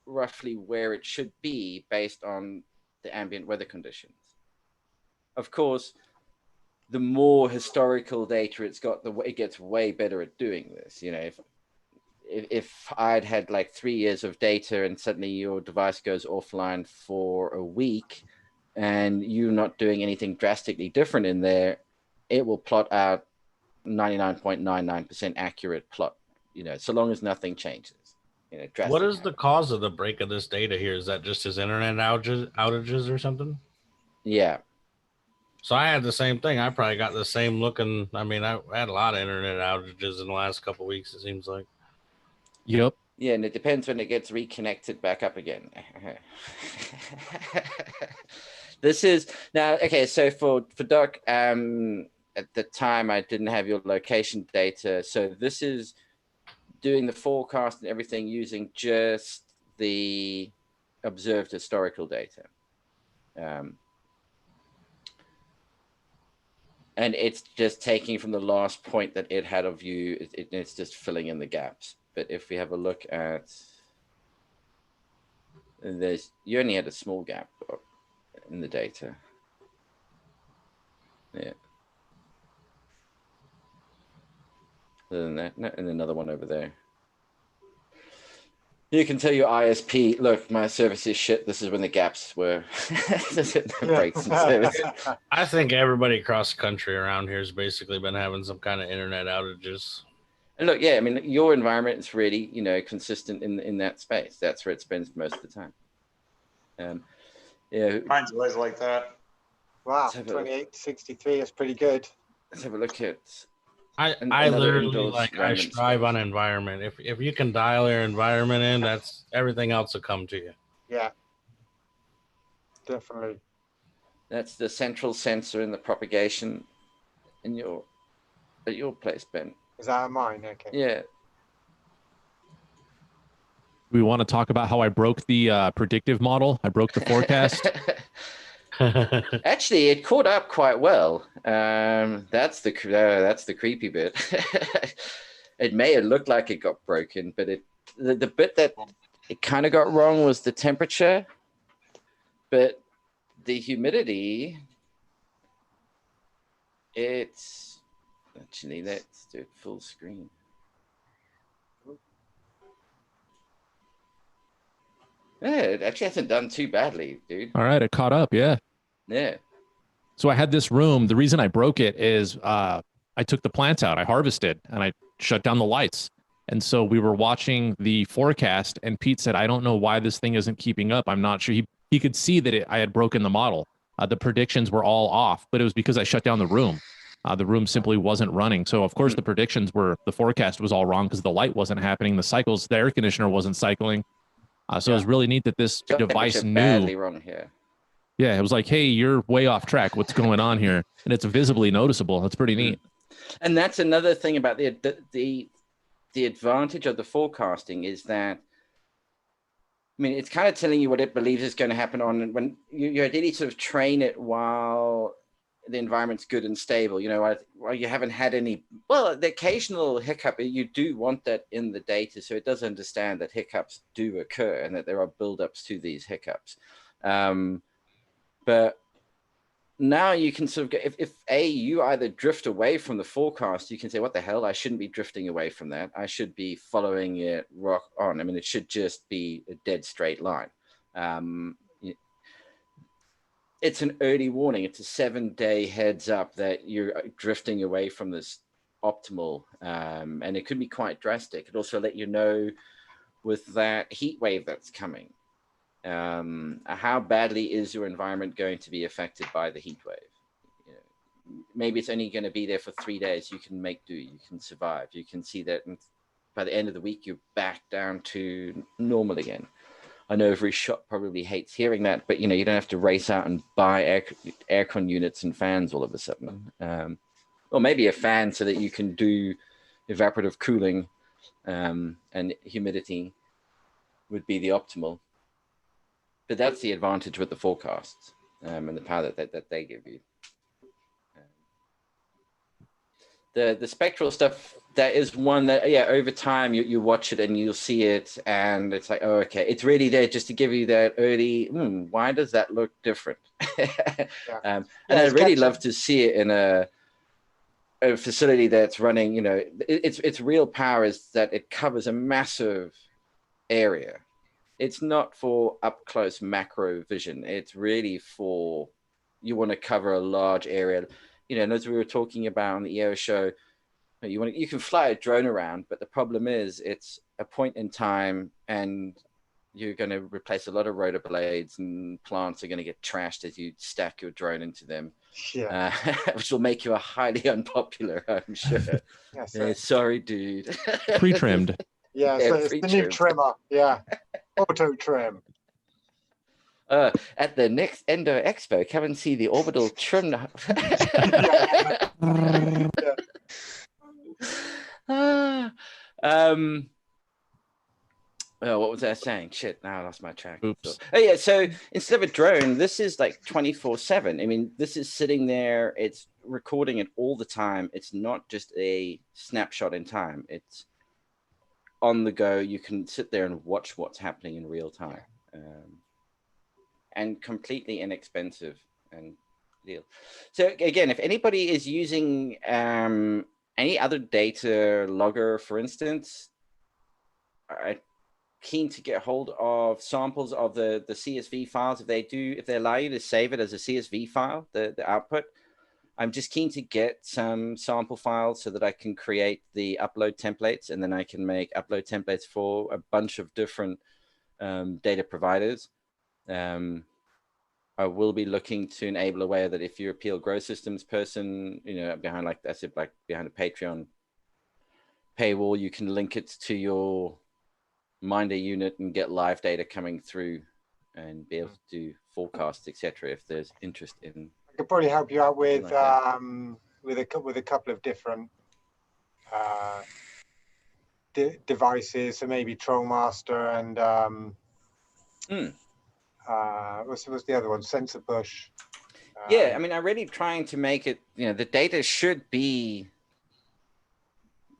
roughly where it should be based on the ambient weather conditions. Of course, the more historical data it's got, it gets way better at doing this. If I'd had like 3 years of data and suddenly your device goes offline for a week and you're not doing anything drastically different in there, it will plot out 99.99% accurate plot, so long as nothing changes. drastic. What is the cause of the break of this data here? Is that just his internet outages or something? Yeah. So I had the same thing. I probably got the same looking. I mean, I had a lot of internet outages in the last couple of weeks, it seems like. Yep. Yeah, and it depends when it gets reconnected back up again. This is now okay. So for Doc, at the time I didn't have your location data. So this is doing the forecast and everything using just the observed historical data. And it's just taking from the last point that it had of view, it's just filling in the gaps. But if we have a look at, you only had a small gap in the data. Yeah. Other than that, no, and another one over there. You can tell your ISP, look, my service is shit. This is when the gaps were. Breaks in service. I think everybody across the country around here has basically been having some kind of internet outages. And look, yeah, I mean, your environment is really, consistent in that space. That's where it spends most of the time. Yeah. Mine's always like that. Wow, 2863 is pretty good. Let's have a look at. I literally I strive on environment. If you can dial your environment in, that's everything else will come to you. Yeah, definitely. That's the central sensor in the propagation at your place, Ben. Is that mine? Okay. Yeah. We want to talk about how I broke the predictive model. I broke the forecast. Actually, it caught up quite well. That's the creepy bit. It may have looked like it got broken, but the bit that it kind of got wrong was the temperature, but the humidity. It's actually, let's do it full screen. Yeah, it actually hasn't done too badly, dude. All right, it caught up. Yeah. Yeah. So I had this room. The reason I broke it is I took the plants out. I harvested and I shut down the lights. And so we were watching the forecast, and Pete said, "I don't know why this thing isn't keeping up. I'm not sure." He could see that I had broken the model. The predictions were all off, but it was because I shut down the room. The room simply wasn't running. So of course the forecast was all wrong because the light wasn't happening. The air conditioner wasn't cycling. So it was really neat that this device knew. Badly wrong here. Yeah, it was like, hey, you're way off track. What's going on here? And it's visibly noticeable. That's pretty neat. And that's another thing about the advantage of the forecasting is that, I mean, it's kind of telling you what it believes is going to happen on when you ideally sort of train it while the environment's good and stable. While you haven't had any, the occasional hiccup, you do want that in the data, so it does understand that hiccups do occur and that there are buildups to these hiccups. But now you can sort of get, if you either drift away from the forecast, you can say, what the hell? I shouldn't be drifting away from that. I should be following it rock on. I mean, it should just be a dead straight line. It's an early warning. It's a 7-day heads up that you're drifting away from this optimal. And it could be quite drastic. It also let you know with that heat wave that's coming. How badly is your environment going to be affected by the heat wave? Maybe it's only going to be there for 3 days. You can make do. You can survive. You can see that by the end of the week, you're back down to normal again. I know every shop probably hates hearing that, but you don't have to race out and buy aircon units and fans all of a sudden. Or maybe a fan so that you can do evaporative cooling, and humidity would be the optimal. But that's the advantage with the forecasts and the power that they give you. The spectral stuff, that is one that, over time you watch it and you'll see it and it's like, oh, okay. It's really there just to give you that early, why does that look different? And I'd really love to see it in a facility that's running, its real power is that it covers a massive area. It's not for up close macro vision. It's really for, you want to cover a large area. And as we were talking about on the EO show, you can fly a drone around, but the problem is it's a point in time, and you're going to replace a lot of rotor blades, and plants are going to get trashed as you stack your drone into them, which will make you a highly unpopular, I'm sure. Sorry, dude. Pre-trimmed. Yeah, so it's the new trimmer. Yeah, auto trim. At the next Endo Expo, come and see the orbital trim. What was I saying? Shit, now I lost my track. Oops. So instead of a drone, this is like 24/7. I mean, this is sitting there, it's recording it all the time. It's not just a snapshot in time. It's on the go. You can sit there and watch what's happening in real time. And completely inexpensive and deal. So again, if anybody is using any other data logger, for instance, I'm keen to get hold of samples of the CSV files. If they allow you to save it as a CSV file, the output, I'm just keen to get some sample files so that I can create the upload templates, and then I can make upload templates for a bunch of different data providers. I will be looking to enable a way that if you're a Peel Grow Systems person, behind, like I said, like behind a Patreon paywall, you can link it to your Minder unit and get live data coming through and be able to do forecasts, etc. if there's interest in. I could probably help you out with like with a couple of different devices, so maybe Trollmaster and what's the other one? Sensor Push. Yeah, I mean, I'm really trying to make it. The data should be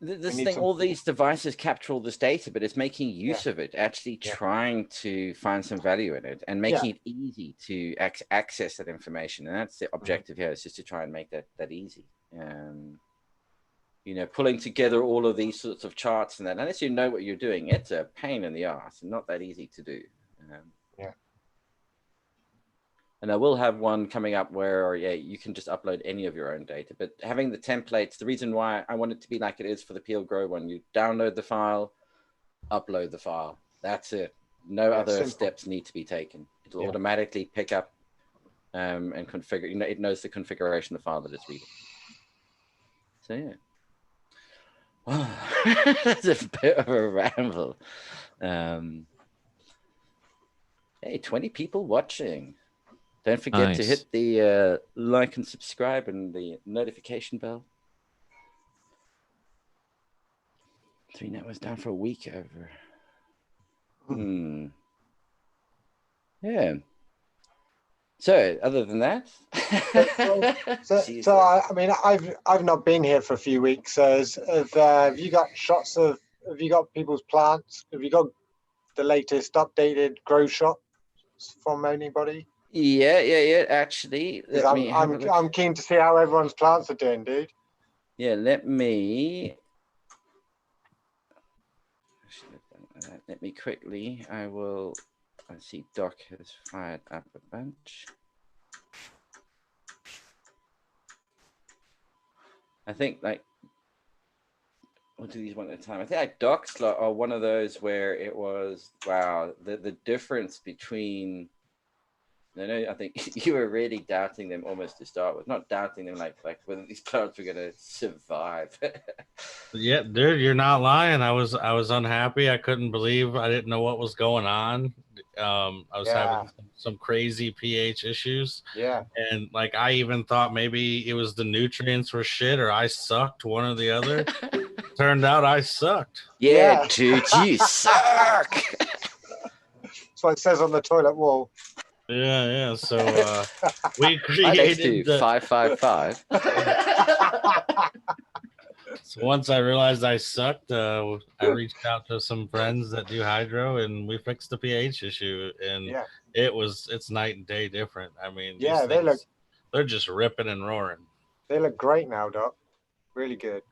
this thing. All these devices capture all this data, but it's making use of it. Actually, trying to find some value in it and making it easy to access that information. And that's the objective here. Is just to try and make that easy. Pulling together all of these sorts of charts and that, unless you know what you're doing, it's a pain in the ass and not that easy to do. And I will have one coming up where, you can just upload any of your own data. But having the templates, the reason why I want it to be like it is for the Peel Grow one, you download the file, upload the file. That's it. No other steps need to be taken. It'll automatically pick up and configure. It knows the configuration of the file that it's reading. So, yeah. Wow. That's a bit of a ramble. Hey, 20 people watching. Don't forget to hit the like and subscribe and the notification bell. 3net was down for a week over. Yeah. So, other than that, so I mean, I've not been here for a few weeks. So, have you got shots of? Have you got people's plants? Have you got the latest updated grow shots from anybody? Yeah. Actually, I'm keen to see how everyone's plants are doing, dude. Yeah, let me quickly. I see Doc has fired up a bunch. I think we'll do these one at a time. I think Doc's are one of those where it was the difference between. I think you were really doubting them almost to start with. Not doubting them like whether these plants were going to survive. Yeah, dude, you're not lying. I was unhappy. I couldn't believe I didn't know what was going on. I was having some crazy pH issues. Yeah. And I even thought maybe it was the nutrients were shit or I sucked, one or the other. Turned out I sucked. Yeah, dude, you suck. That's what it says on the toilet wall. Yeah. So we created 555. So once I realized I sucked, I reached out to some friends that do hydro, and we fixed the pH issue. And it's night and day different. I mean, they're just ripping and roaring. They look great now, Doc. Really good.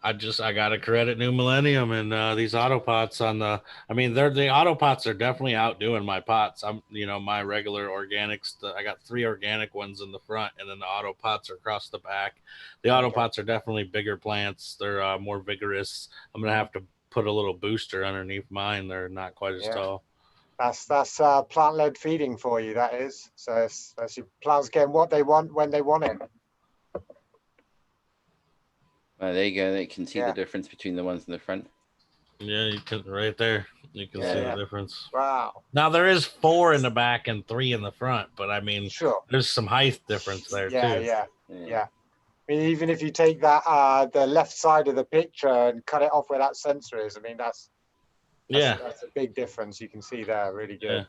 I gotta credit New Millennium and these auto pots on the. I mean, the auto pots are definitely outdoing my pots. My regular organics. I got 3 organic ones in the front, and then the auto pots are across the back. The auto pots are definitely bigger plants. They're more vigorous. I'm gonna have to put a little booster underneath mine. They're not quite as tall. That's plant-led feeding for you. That is. So that's your plants getting what they want when they want it. Oh, there you go. You can see the difference between the ones in the front. Yeah, you can right there. You can see the difference. Wow. Now there is 4 in the back and 3 in the front, but I mean, there's some height difference there too. Yeah. I mean, even if you take that the left side of the picture and cut it off where that sensor is, I mean that's a big difference. You can see there, really good.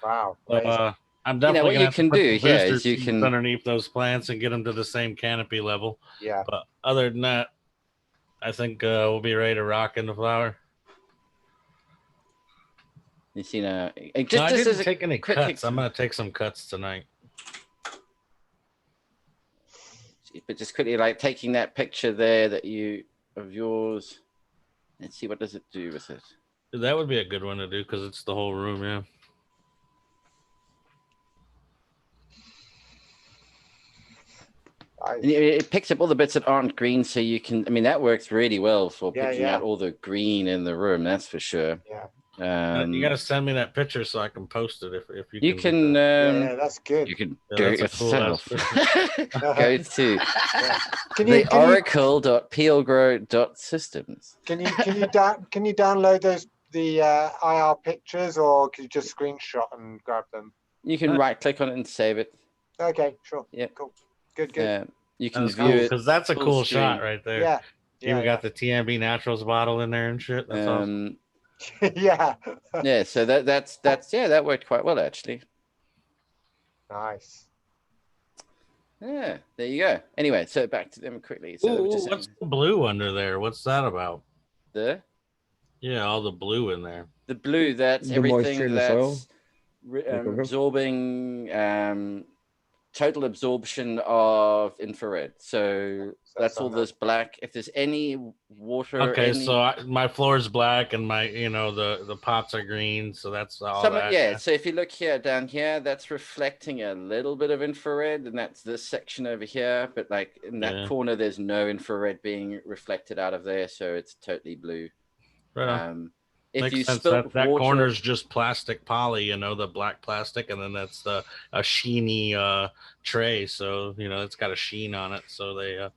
Yeah. Wow. I'm definitely what you can do here is you can underneath those plants and get them to the same canopy level. Yeah. But other than that, I think we'll be ready to rock in the flower. You see now? I didn't take any cuts. I'm gonna take some cuts tonight. But just quickly, like taking that picture there of yours, and see what does it do with it. That would be a good one to do because it's the whole room. Yeah. It picks up all the bits that aren't green, so you can. I mean, that works really well for picking out all the green in the room. That's for sure. Yeah. You got to send me that picture so I can post it. If you you can. Yeah, that's good. You can do it yourself. Cool Go to the oracle.peelgrow.systems. Can you download the IR pictures, or can you just screenshot and grab them? You can right click on it and save it. Okay, sure. Yeah, cool. Good. You can that's view cool, it because that's a cool screen. shot right there. Yeah. Even got the TMB Naturals bottle in there and shit. That's awesome. Yeah. Yeah. So that worked quite well actually. Nice. Yeah. There you go. Anyway, so back to them quickly. So what's the blue under there? What's that about? Yeah, all the blue in there. The blue. That's The moisture everything in the soil? that's absorbing. Total absorption of infrared. So that's all this black. If there's any water. Okay, so my floor is black and my, the pots are green. So that's all that. Yeah. So if you look down here, that's reflecting a little bit of infrared, and that's this section over here. But like in that corner, there's no infrared being reflected out of there. So it's totally blue. Right. If Makes you sense. spill That water, corner's just plastic poly, the black plastic, and then that's a sheeny tray, so it's got a sheen on it, so they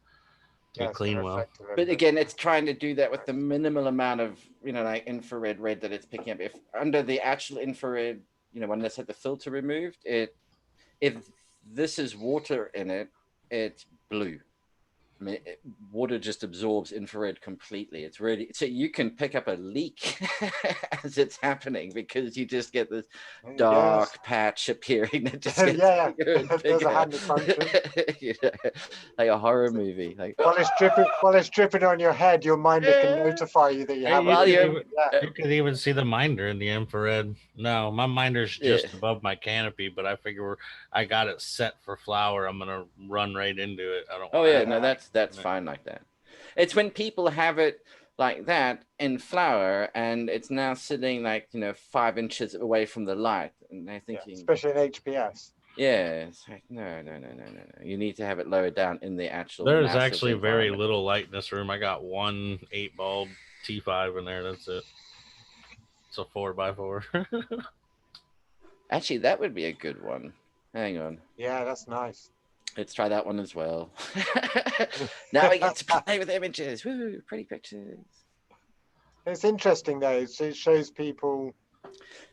clean well. But again, it's trying to do that with the minimal amount of like infrared red that it's picking up. If under the actual infrared, when this had the filter removed, if this is water in it, it's blue. I mean, water just absorbs infrared completely. It's really, so you can pick up a leak as it's happening because you just get this dark patch appearing that just gets bigger and bigger. Like a horror movie. Like while it's dripping on your head, your minder can notify you that you have. You can even see the minder in the infrared. No, my minder's just above my canopy, but I figure I got it set for flower. I'm gonna run right into it. I don't. That's fine like that. It's when people have it like that in flower and it's now sitting like 5 inches away from the light, and they're thinking, especially in HPS. Yeah, it's like no. You need to have it lower down in the actual. There's actually very little light in this room. I got one 8-bulb T5 in there. That's it. It's a 4x4. Actually, that would be a good one. Hang on. Yeah, that's nice. Let's try that one as well. Now we get to play with images. Woo, pretty pictures. It's interesting though. So it shows people.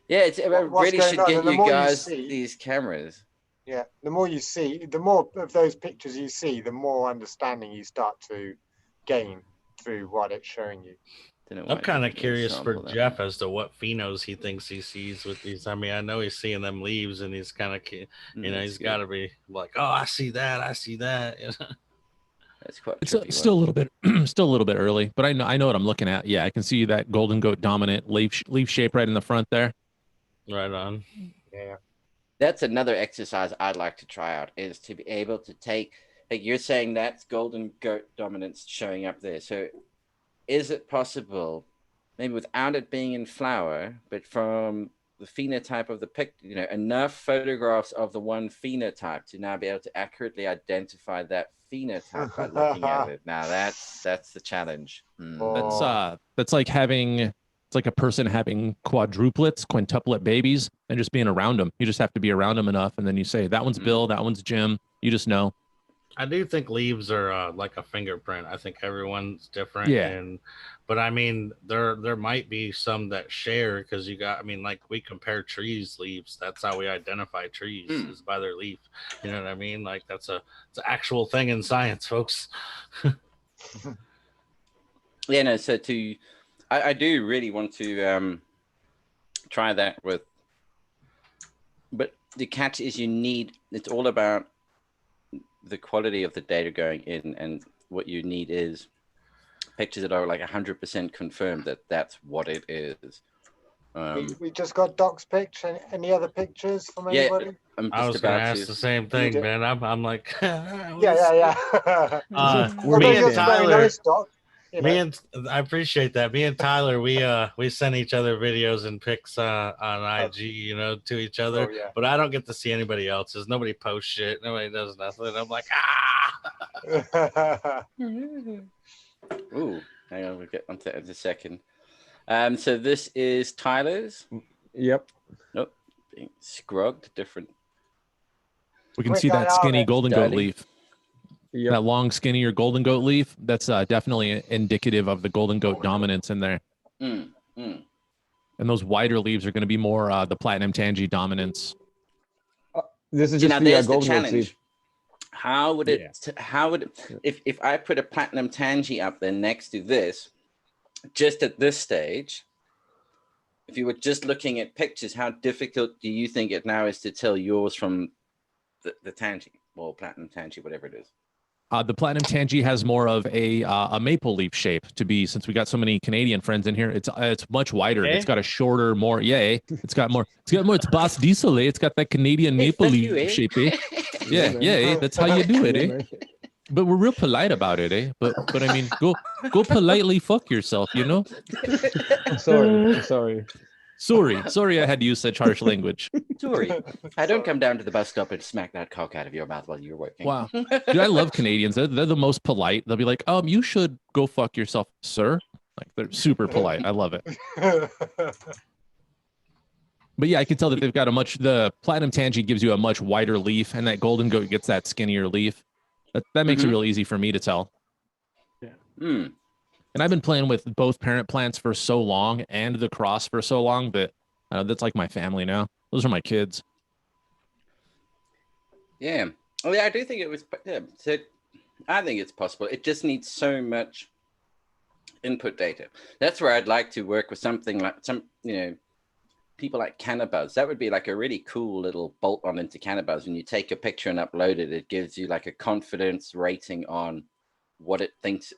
Yeah, it really should get you guys these cameras. Yeah, the more you see, the more of those pictures you see, the more understanding you start to gain through what it's showing you. I'm kind of curious for Jeff as to what phenos he thinks he sees with these. I mean, I know he's seeing them leaves, and he's kind of, he's got to be like, "Oh, I see that. That's quite. It's still a little bit, early, but I know what I'm looking at. Yeah, I can see that golden goat dominant leaf shape right in the front there. Right on. Yeah. That's another exercise I'd like to try out, is to be able to take like you're saying that's golden goat dominance showing up there. So is it possible, maybe without it being in flower, but from the phenotype of the picture, you know, enough photographs of the one phenotype to now be able to accurately identify that phenotype by looking at it? Now that's the challenge. That's like having, it's like a person having quadruplets, quintuplet babies and just being around them. You just have to be around them enough, and then you say that one's Bill, that one's Jim. You just know. I do think leaves are like a fingerprint. I think everyone's different. Yeah. But I mean, there might be some that share, because you got, I mean, like we compare trees leaves. That's how we identify trees, is by their leaf. You know what I mean? Like it's an actual thing in science, folks. Yeah, no. So I do really want to try that with, but the catch is it's all about the quality of the data going in, and what you need is pictures that are like 100% confirmed that that's what it is. We just got Doc's picture. Any other pictures from anybody? I was going to ask the same thing, man. I'm like, yeah. Me and Tyler, Doc. I appreciate that. Me and Tyler, we send each other videos and pics on IG, you know, to each other. Oh, yeah. But I don't get to see anybody else's. Nobody posts shit. Nobody does nothing. I'm like, Ooh, hang on, we'll get onto that in a second. So this is Tyler's. Yep. Nope, being scrugged different. We can see that skinny golden goat leaf. Yep. That long, skinnier golden goat leaf. That's definitely indicative of the golden goat dominance in there. And those wider leaves are going to be more the platinum tangy dominance. This is just there's the the challenge. How would it? If I put a platinum tangy up there next to this, just at this stage, if you were just looking at pictures, how difficult do you think it now is to tell yours from the tangy or platinum tangy, whatever it is? The platinum tangy has more of a maple leaf shape to be, since we got so many Canadian friends in here. It's much wider. It's got a shorter, more It's got more. It's Bas Diesel. It's got that Canadian maple leaf shape. Yeah. That's how you do it. But we're real polite about it, eh? But I mean, go politely fuck yourself, you know? Sorry, I had to use such harsh language. Sorry. I don't come down to the bus stop and smack that cock out of your mouth while you're working. Wow. Dude, I love Canadians. They're the most polite. They'll be like, you should go fuck yourself, sir. Like, they're super polite. I love it. But yeah, I can tell that they've got the platinum tangy gives you a much wider leaf, and that golden goat gets that skinnier leaf. That makes it real easy for me to tell. Yeah. And I've been playing with both parent plants for so long and the cross for so long that that's like my family now. Those are my kids. Yeah. Oh, yeah, I do think it was. Yeah, so I think it's possible. It just needs so much input data. That's where I'd like to work with something like people like Cannabuzz. That would be like a really cool little bolt on into Cannabuzz. When you take a picture and upload it, it gives you like a confidence rating on what it thinks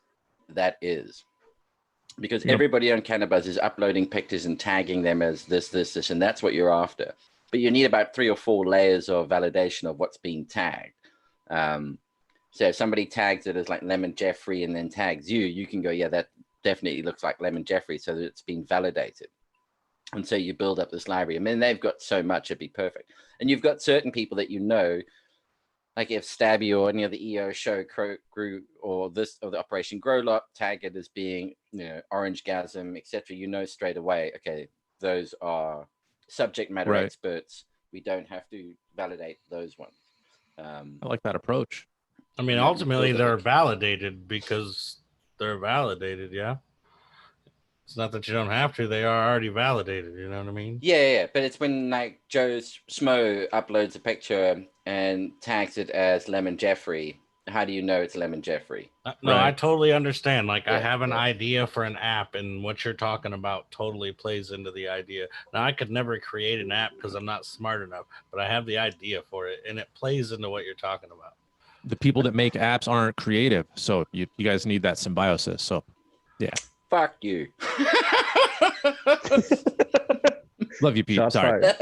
that is, because everybody on Cannabuzz is uploading pictures and tagging them as this, and that's what you're after. But you need about 3 or 4 layers of validation of what's being tagged. So if somebody tags it as like Lemon Jeffrey and then tags you can go, yeah, that definitely looks like Lemon Jeffrey, so that it's been validated. And so you build up this library. I mean, they've got so much, it'd be perfect. And you've got certain people that like if Stabby or any of the EO show grew or the Operation Grow Lot tag it as being, Orange Gasm, etc., straight away, okay, those are subject matter experts. We don't have to validate those ones. I like that approach. I mean, ultimately, they're validated because they're validated, yeah? It's not that you don't have to. They are already validated. You know what I mean? Yeah. But it's when like Joe Smo uploads a picture and tags it as Lemon Jeffrey. How do you know it's Lemon Jeffrey? No, I totally understand. Like I have an idea for an app, and what you're talking about totally plays into the idea. Now I could never create an app because I'm not smart enough, but I have the idea for it, and it plays into what you're talking about. The people that make apps aren't creative, so you guys need that symbiosis. So, yeah. Fuck you. Love you, Pete. Shots Sorry. fired.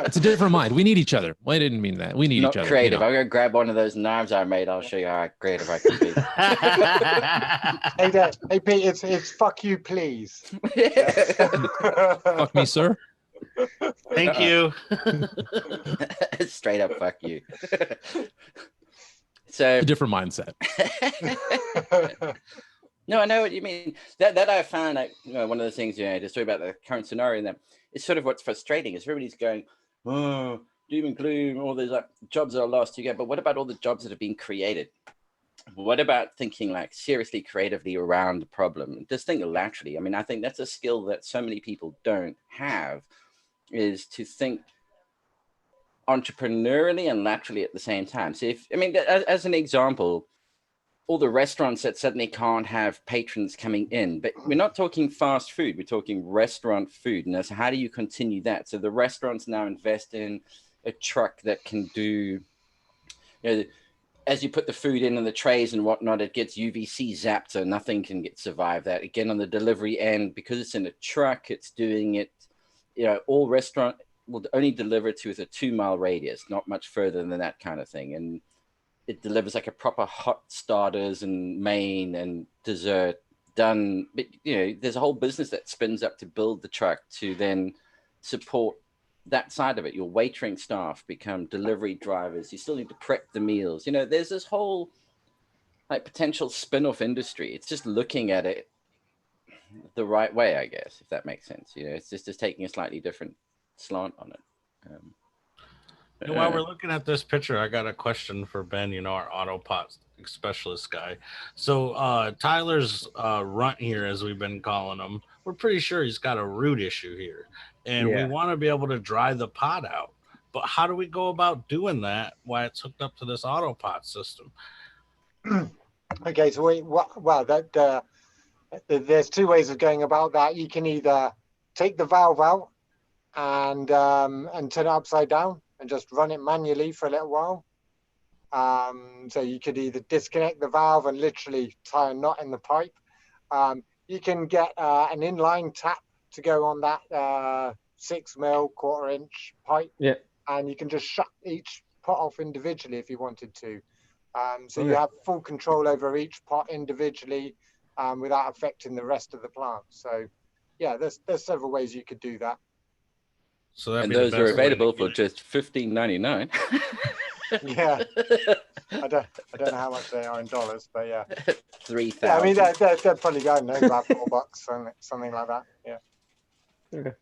It's a different mind. We need each other. Well, I didn't mean that. We need Not each other. creative. You know? I'm gonna grab one of those knives I made. I'll show you how creative I can be. Hey, there. Hey, Pete, it's fuck you, please. Fuck me, sir. Thank you. Straight up, fuck you. So A different mindset. no, I know what you mean. That I found, like, one of the things, to talk about the current scenario, and that it's sort of what's frustrating is everybody's going, oh, doom and gloom, all these like jobs are lost. You go, but what about all the jobs that have been created? What about thinking like seriously creatively around the problem? Just think laterally. I mean, I think that's a skill that so many people don't have, is to think entrepreneurially and laterally at the same time. So as an example, all the restaurants that suddenly can't have patrons coming in, but we're not talking fast food, we're talking restaurant food. And so how do you continue that? So the restaurants now invest in a truck that can do, as you put the food in the trays and whatnot, it gets UVC zapped, so nothing can survive that. Again, on the delivery end, because it's in a truck, it's doing it, all restaurant will only deliver to a 2-mile radius, not much further than that kind of thing. And it delivers like a proper hot starters and main and dessert done. But, there's a whole business that spins up to build the truck to then support that side of it. Your waitering staff become delivery drivers. You still need to prep the meals. There's this whole like potential spin-off industry. It's just looking at it the right way, I guess, if that makes sense. It's just taking a slightly different slant on it. While we're looking at this picture, I got a question for Ben, our Autopot specialist guy. So Tyler's runt here, as we've been calling him, we're pretty sure he's got a root issue here. And we want to be able to dry the pot out. But how do we go about doing that while it's hooked up to this Autopot system? Okay, so there's two ways of going about that. You can either take the valve out and turn it upside down and just run it manually for a little while. So you could either disconnect the valve and literally tie a knot in the pipe. You can get an inline tap to go on that 6 mil 1/4 inch pipe. Yeah. And you can just shut each pot off individually if you wanted to. So you have full control over each pot individually without affecting the rest of the plant. So yeah, there's several ways you could do that. So and those are available for just $15.99. Yeah, I don't know how much they are in dollars, but yeah, 3,000. Yeah, I mean they're probably going about $4, something like that. Yeah. Okay.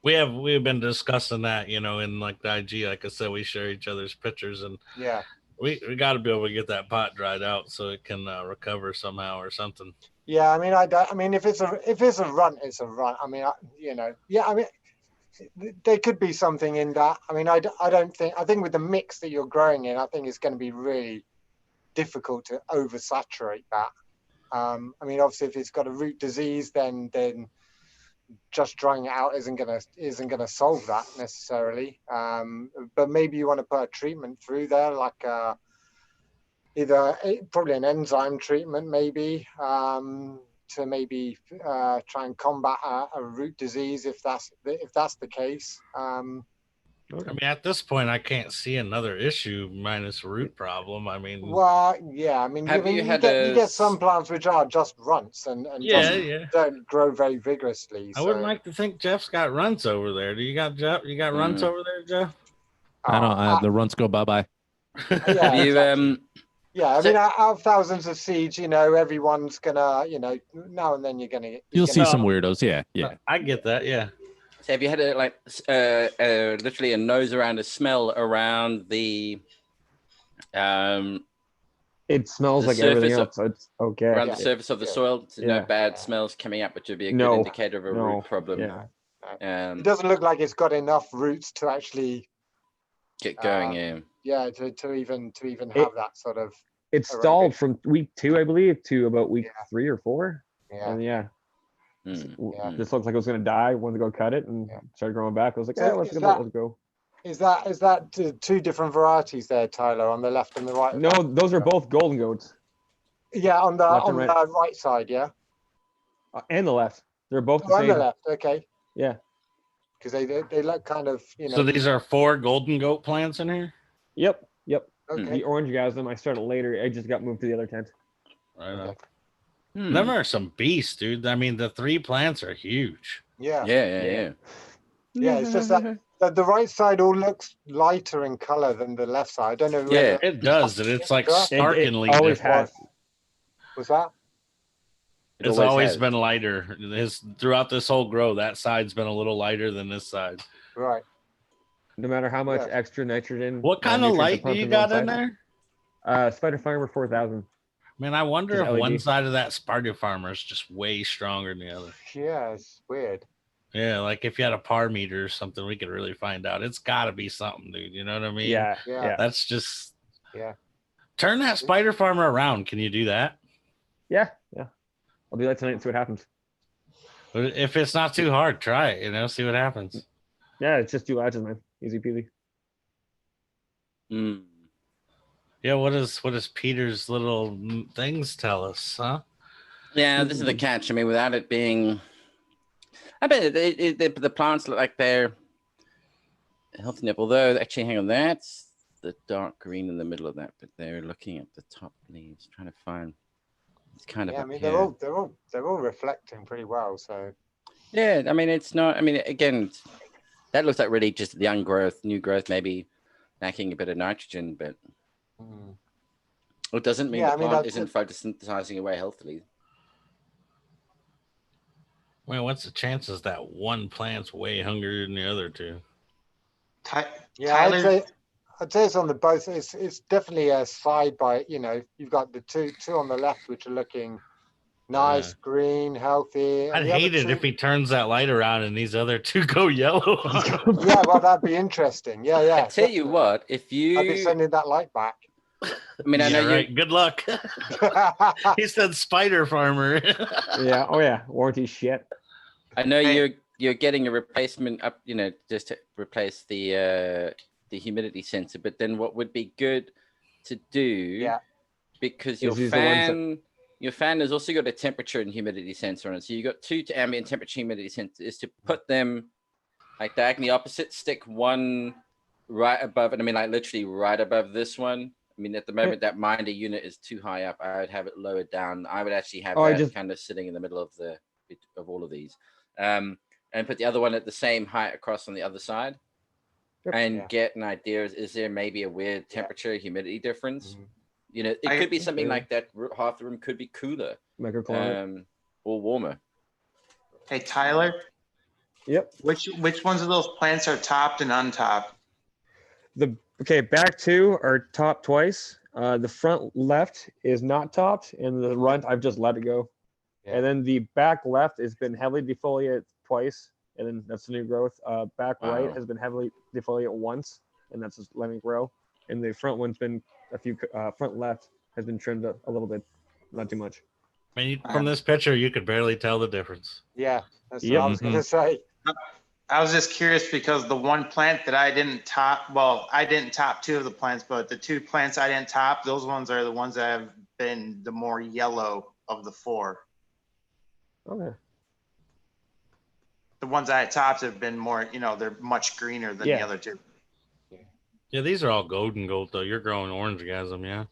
We've been discussing that, in like the IG. Like I said, we share each other's pictures, and Yeah. we got to be able to get that pot dried out so it can recover somehow or something. Yeah, I mean, if it's a runt, it's a runt. I mean, there could be something in that. I mean, I think with the mix that you're growing in, I think it's going to be really difficult to oversaturate that. I mean, obviously, if it's got a root disease, then just drying it out isn't gonna solve that necessarily. But maybe you want to put a treatment through there, like probably an enzyme treatment, maybe to maybe try and combat a root disease if that's the case. I mean, at this point, I can't see another issue minus root problem. I mean, well, yeah. I mean, you get some plants which are just runts and don't grow very vigorously. I wouldn't like to think Jeff's got runts over there. Do you got Jeff? You got runts over there, Jeff? I don't. The runts go bye. Yeah, You yeah. I mean, out of thousands of seeds, everyone's gonna, now and then you're gonna. You'll see some weirdos. Yeah. I get that. Yeah. So have you had literally a nose around, a smell around the it smells like everything else, so it's okay. Around the surface of the soil, so no bad smells coming up, which would be a good indicator of a root problem. Yeah. It doesn't look like it's got enough roots to actually get going. To even have that sort of. It stalled from week 2, I believe, to about week 3 or 4. Yeah. And this looks like it was going to die. Wanted to go cut it and started growing back. I was like, let's go. Is that two different varieties there, Tyler, on the left and the right? No, those are both golden goats. Yeah, on the right side, yeah. And the left. They're both the on same. the left, okay. Yeah. because they look kind of, you know. So these are 4 golden goat plants in here. Yep. Okay. The orange gasm, I started later. I just got moved to the other tent. Right on. Okay. Them are some beasts, dude. I mean, the 3 plants are huge. Yeah. Yeah. Yeah, it's just that the right side all looks lighter in color than the left side. I don't know. Yeah. Whether, It does, and it's like It starkly always different. has. was that It It's always always has. been lighter. Throughout this whole grow, that side's been a little lighter than this side. right? No matter how much Yeah. extra nitrogen. What kind of nutrients are light do pumped you one got in side. there? Spider Farmer 4000. Man, I wonder Just if one LED. side of that Spider Farmer is just way stronger than the other. Yeah, it's weird. Yeah, like if you had a par meter or something, we could really find out. It's got to be something, dude. You know what I mean? Yeah. That's just. Yeah. Turn that Spider Farmer around. Can you do that? Yeah. I'll do that tonight and see what happens. But if it's not too hard, try it. See what happens. Yeah, it's just 2 latches, man. Easy peasy. Mm. Yeah, what does Peter's little things tell us, huh? Yeah, this is the catch. I mean, without it being, I bet the plants look like they're healthy enough. Although, actually, hang on, that's the dark green in the middle of that. But they're looking at the top leaves, trying to find. It's kind of. Yeah, I mean they're all reflecting pretty well. So. Yeah, I mean it's not. I mean again, that looks like really just the young growth, new growth, maybe lacking a bit of nitrogen, but it doesn't mean the plant isn't photosynthesizing away healthily. Well, what's the chances that one plant's way hungrier than the other 2? Yeah, I'd say it's on the both. It's definitely a side by. You've got the two on the left which are looking nice, green, healthy. I'd hate it if he turns that light around and these other 2 go yellow. Yeah, well, that'd be interesting. Yeah. I tell you what, if you, I'd be sending that light back. I mean, I know right. Good luck. He said Spider Farmer. Yeah. Oh yeah. Warranty shit. I know you're getting a replacement up, just to replace the humidity sensor. But then what would be good to do, because your fan has also got a temperature and humidity sensor on it. So you got 2 ambient temperature humidity sensors, is to put them like diagonally opposite, stick one right above it. I mean, like literally right above this one. I mean, at the moment that Minder unit is too high up. I would have it lowered down. I would actually have that kind of sitting in the middle of all of these. And put the other one at the same height across on the other side. And get an idea, is there maybe a weird temperature humidity difference? It could be something like that. Half the room could be cooler or warmer. Hey, Tyler. Yep. Which ones of those plants are topped and untopped? Back 2 are topped twice. The front left is not topped, and the runt I've just let it go. Yeah. And then the back left has been heavily defoliated twice, and then that's the new growth. Back right has been heavily defoliated once, and that's just letting it grow. And the front one's been front left has been trimmed a little bit, not too much. I mean, from this picture, you could barely tell the difference. Yeah, that's what I was going to say. I was just curious because the one plant that I didn't top, I didn't top 2 of the plants, but the 2 plants I didn't top, those ones are the ones that have been the more yellow of the 4. Okay. The ones I topped have been more, they're much greener than the other 2. Yeah, these are all golden gold though. You're growing orange gasm, yeah.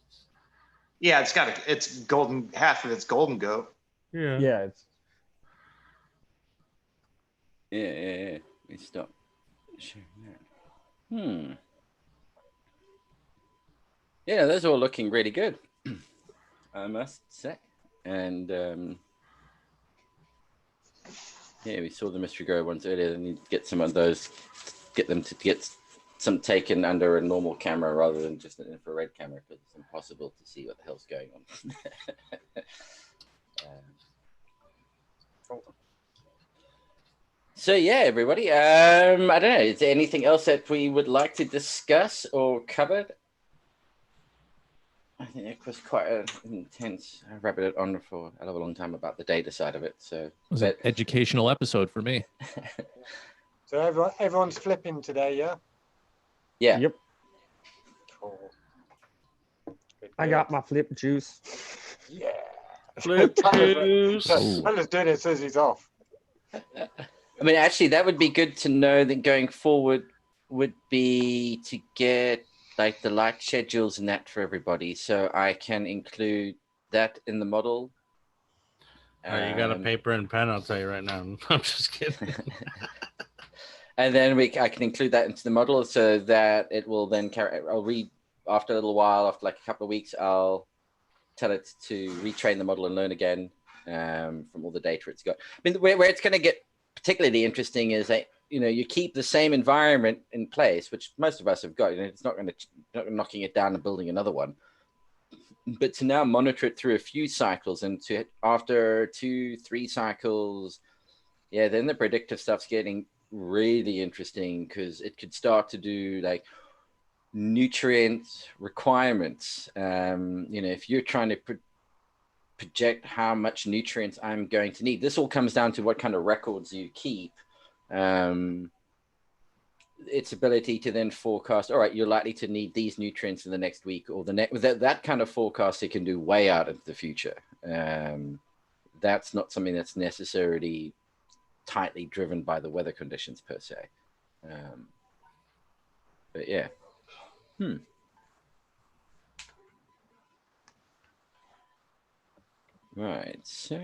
Yeah, it's golden. Half of it's golden goat. Yeah. Yeah. Yeah. We stop sharing that. Yeah, those are all looking really good, I must say. And we saw the mystery grow ones earlier. And you get some of those, get them to get some taken under a normal camera rather than just an infrared camera, because it's impossible to see what the hell's going on. So yeah, everybody. I don't know. Is there anything else that we would like to discuss or cover? I think it was quite an intense. I rabbited on for a long time about the data side of it. So it was an educational episode for me. So everyone's flipping today, yeah? Yeah. Yep. Cool. I got my flip juice. Yeah. Flip juice. Tyler's doing it as soon as he's off. I mean, actually, that would be good to know that going forward would be to get like the light schedules and that for everybody, so I can include that in the model. All right, you got a paper and pen? I'll tell you right now. I'm just kidding. And then I can include that into the model so that it will then carry. I'll read after a little while, after like a couple of weeks, I'll tell it to retrain the model and learn again from all the data it's got. I mean, where it's going to get particularly interesting is that, you know, you keep the same environment in place, which most of us have got. You know, it's not knocking it down and building another one. But to now monitor it through a few cycles, and to after 2-3 cycles, yeah, then the predictive stuff's getting really interesting, because it could start to do like nutrient requirements. You know, if you're trying to project how much nutrients I'm going to need, this all comes down to what kind of records you keep. Its ability to then forecast, all right, you're likely to need these nutrients in the next week or the next. That kind of forecast it can do way out into the future. That's not something that's necessarily tightly driven by the weather conditions per se. But yeah. Right. So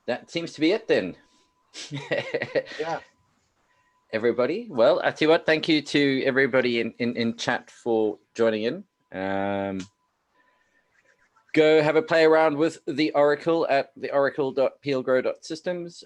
that seems to be it then. Yeah. Everybody. Well, I tell you what, thank you to everybody in chat for joining in. Go have a play around with the Oracle at the oracle.peelgrow.systems.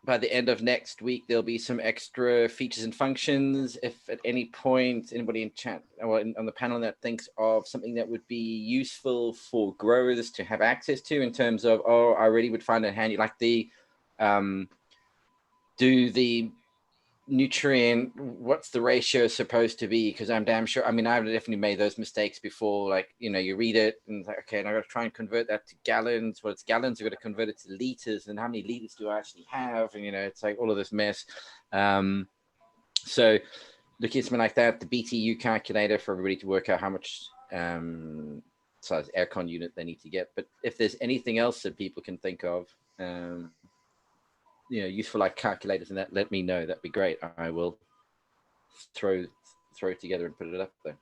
By the end of next week, there'll be some extra features and functions. If at any point anybody in chat or on the panel that thinks of something that would be useful for growers to have access to in terms of, oh, I really would find it handy, like the do the nutrient, what's the ratio supposed to be? Because I'm damn sure, I mean, I've definitely made those mistakes before. Like, you know, you read it and it's like, okay, and I got to try and convert that to gallons. Well, it's gallons, I've got to convert it to liters, and how many liters do I actually have? And, you know, it's like all of this mess. So looking at something like that, the BTU calculator for everybody to work out how much size aircon unit they need to get. But if there's anything else that people can think of, you know, useful like calculators and that, let me know. That'd be great. I will throw it together and put it up there.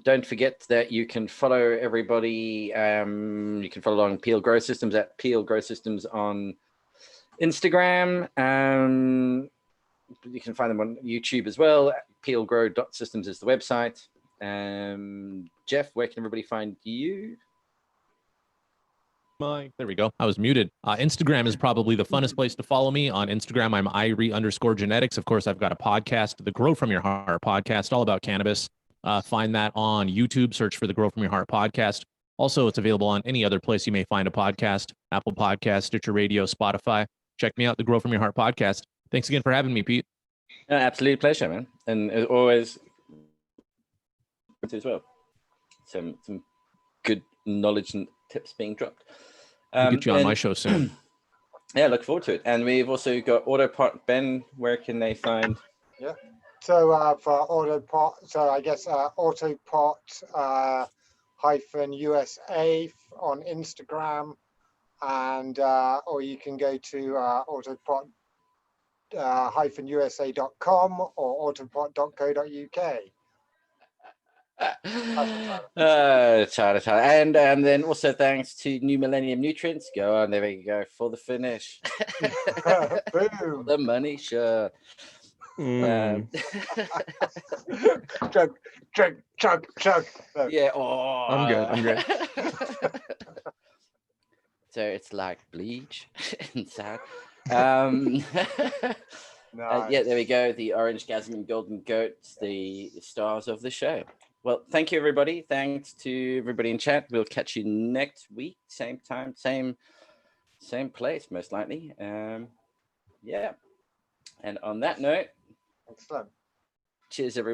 Don't forget that you can follow everybody. You can follow along Peel Grow Systems at Peel Grow Systems on Instagram. You can find them on YouTube as well. Peelgrow.systems is the website. Jeff, where can everybody find you? There we go. I was muted. Instagram is probably the funnest place to follow me. On Instagram, I'm Irie_genetics. Of course, I've got a podcast, the Grow From Your Heart podcast, all about cannabis. Find that on YouTube. Search for the Grow From Your Heart podcast. Also, it's available on any other place you may find a podcast: Apple Podcast, Stitcher Radio, Spotify. Check me out, the Grow From Your Heart podcast. Thanks again for having me, Pete. Absolute pleasure, man. And as always, as well, some good knowledge and tips being dropped. Get you on my show soon. Yeah, look forward to it. And we've also got Autopot. Ben, where can they find? Yeah. So for Autopot, so I guess Autopot -USA on Instagram, and or you can go to Autopot -USA.com or autopot.co.uk. And then also thanks to New Millennium Nutrients. Go on, there we go for the finish. Boom. The money, sure. Chug. No. Yeah. Oh, I'm good. So it's like bleach inside. Nice. Yeah, there we go. The Orange Gasm and Golden Goats, the stars of the show. Well, thank you, everybody. Thanks to everybody in chat. We'll catch you next week, same time, same place, most likely. Yeah. And on that note, Excellent. cheers, everybody.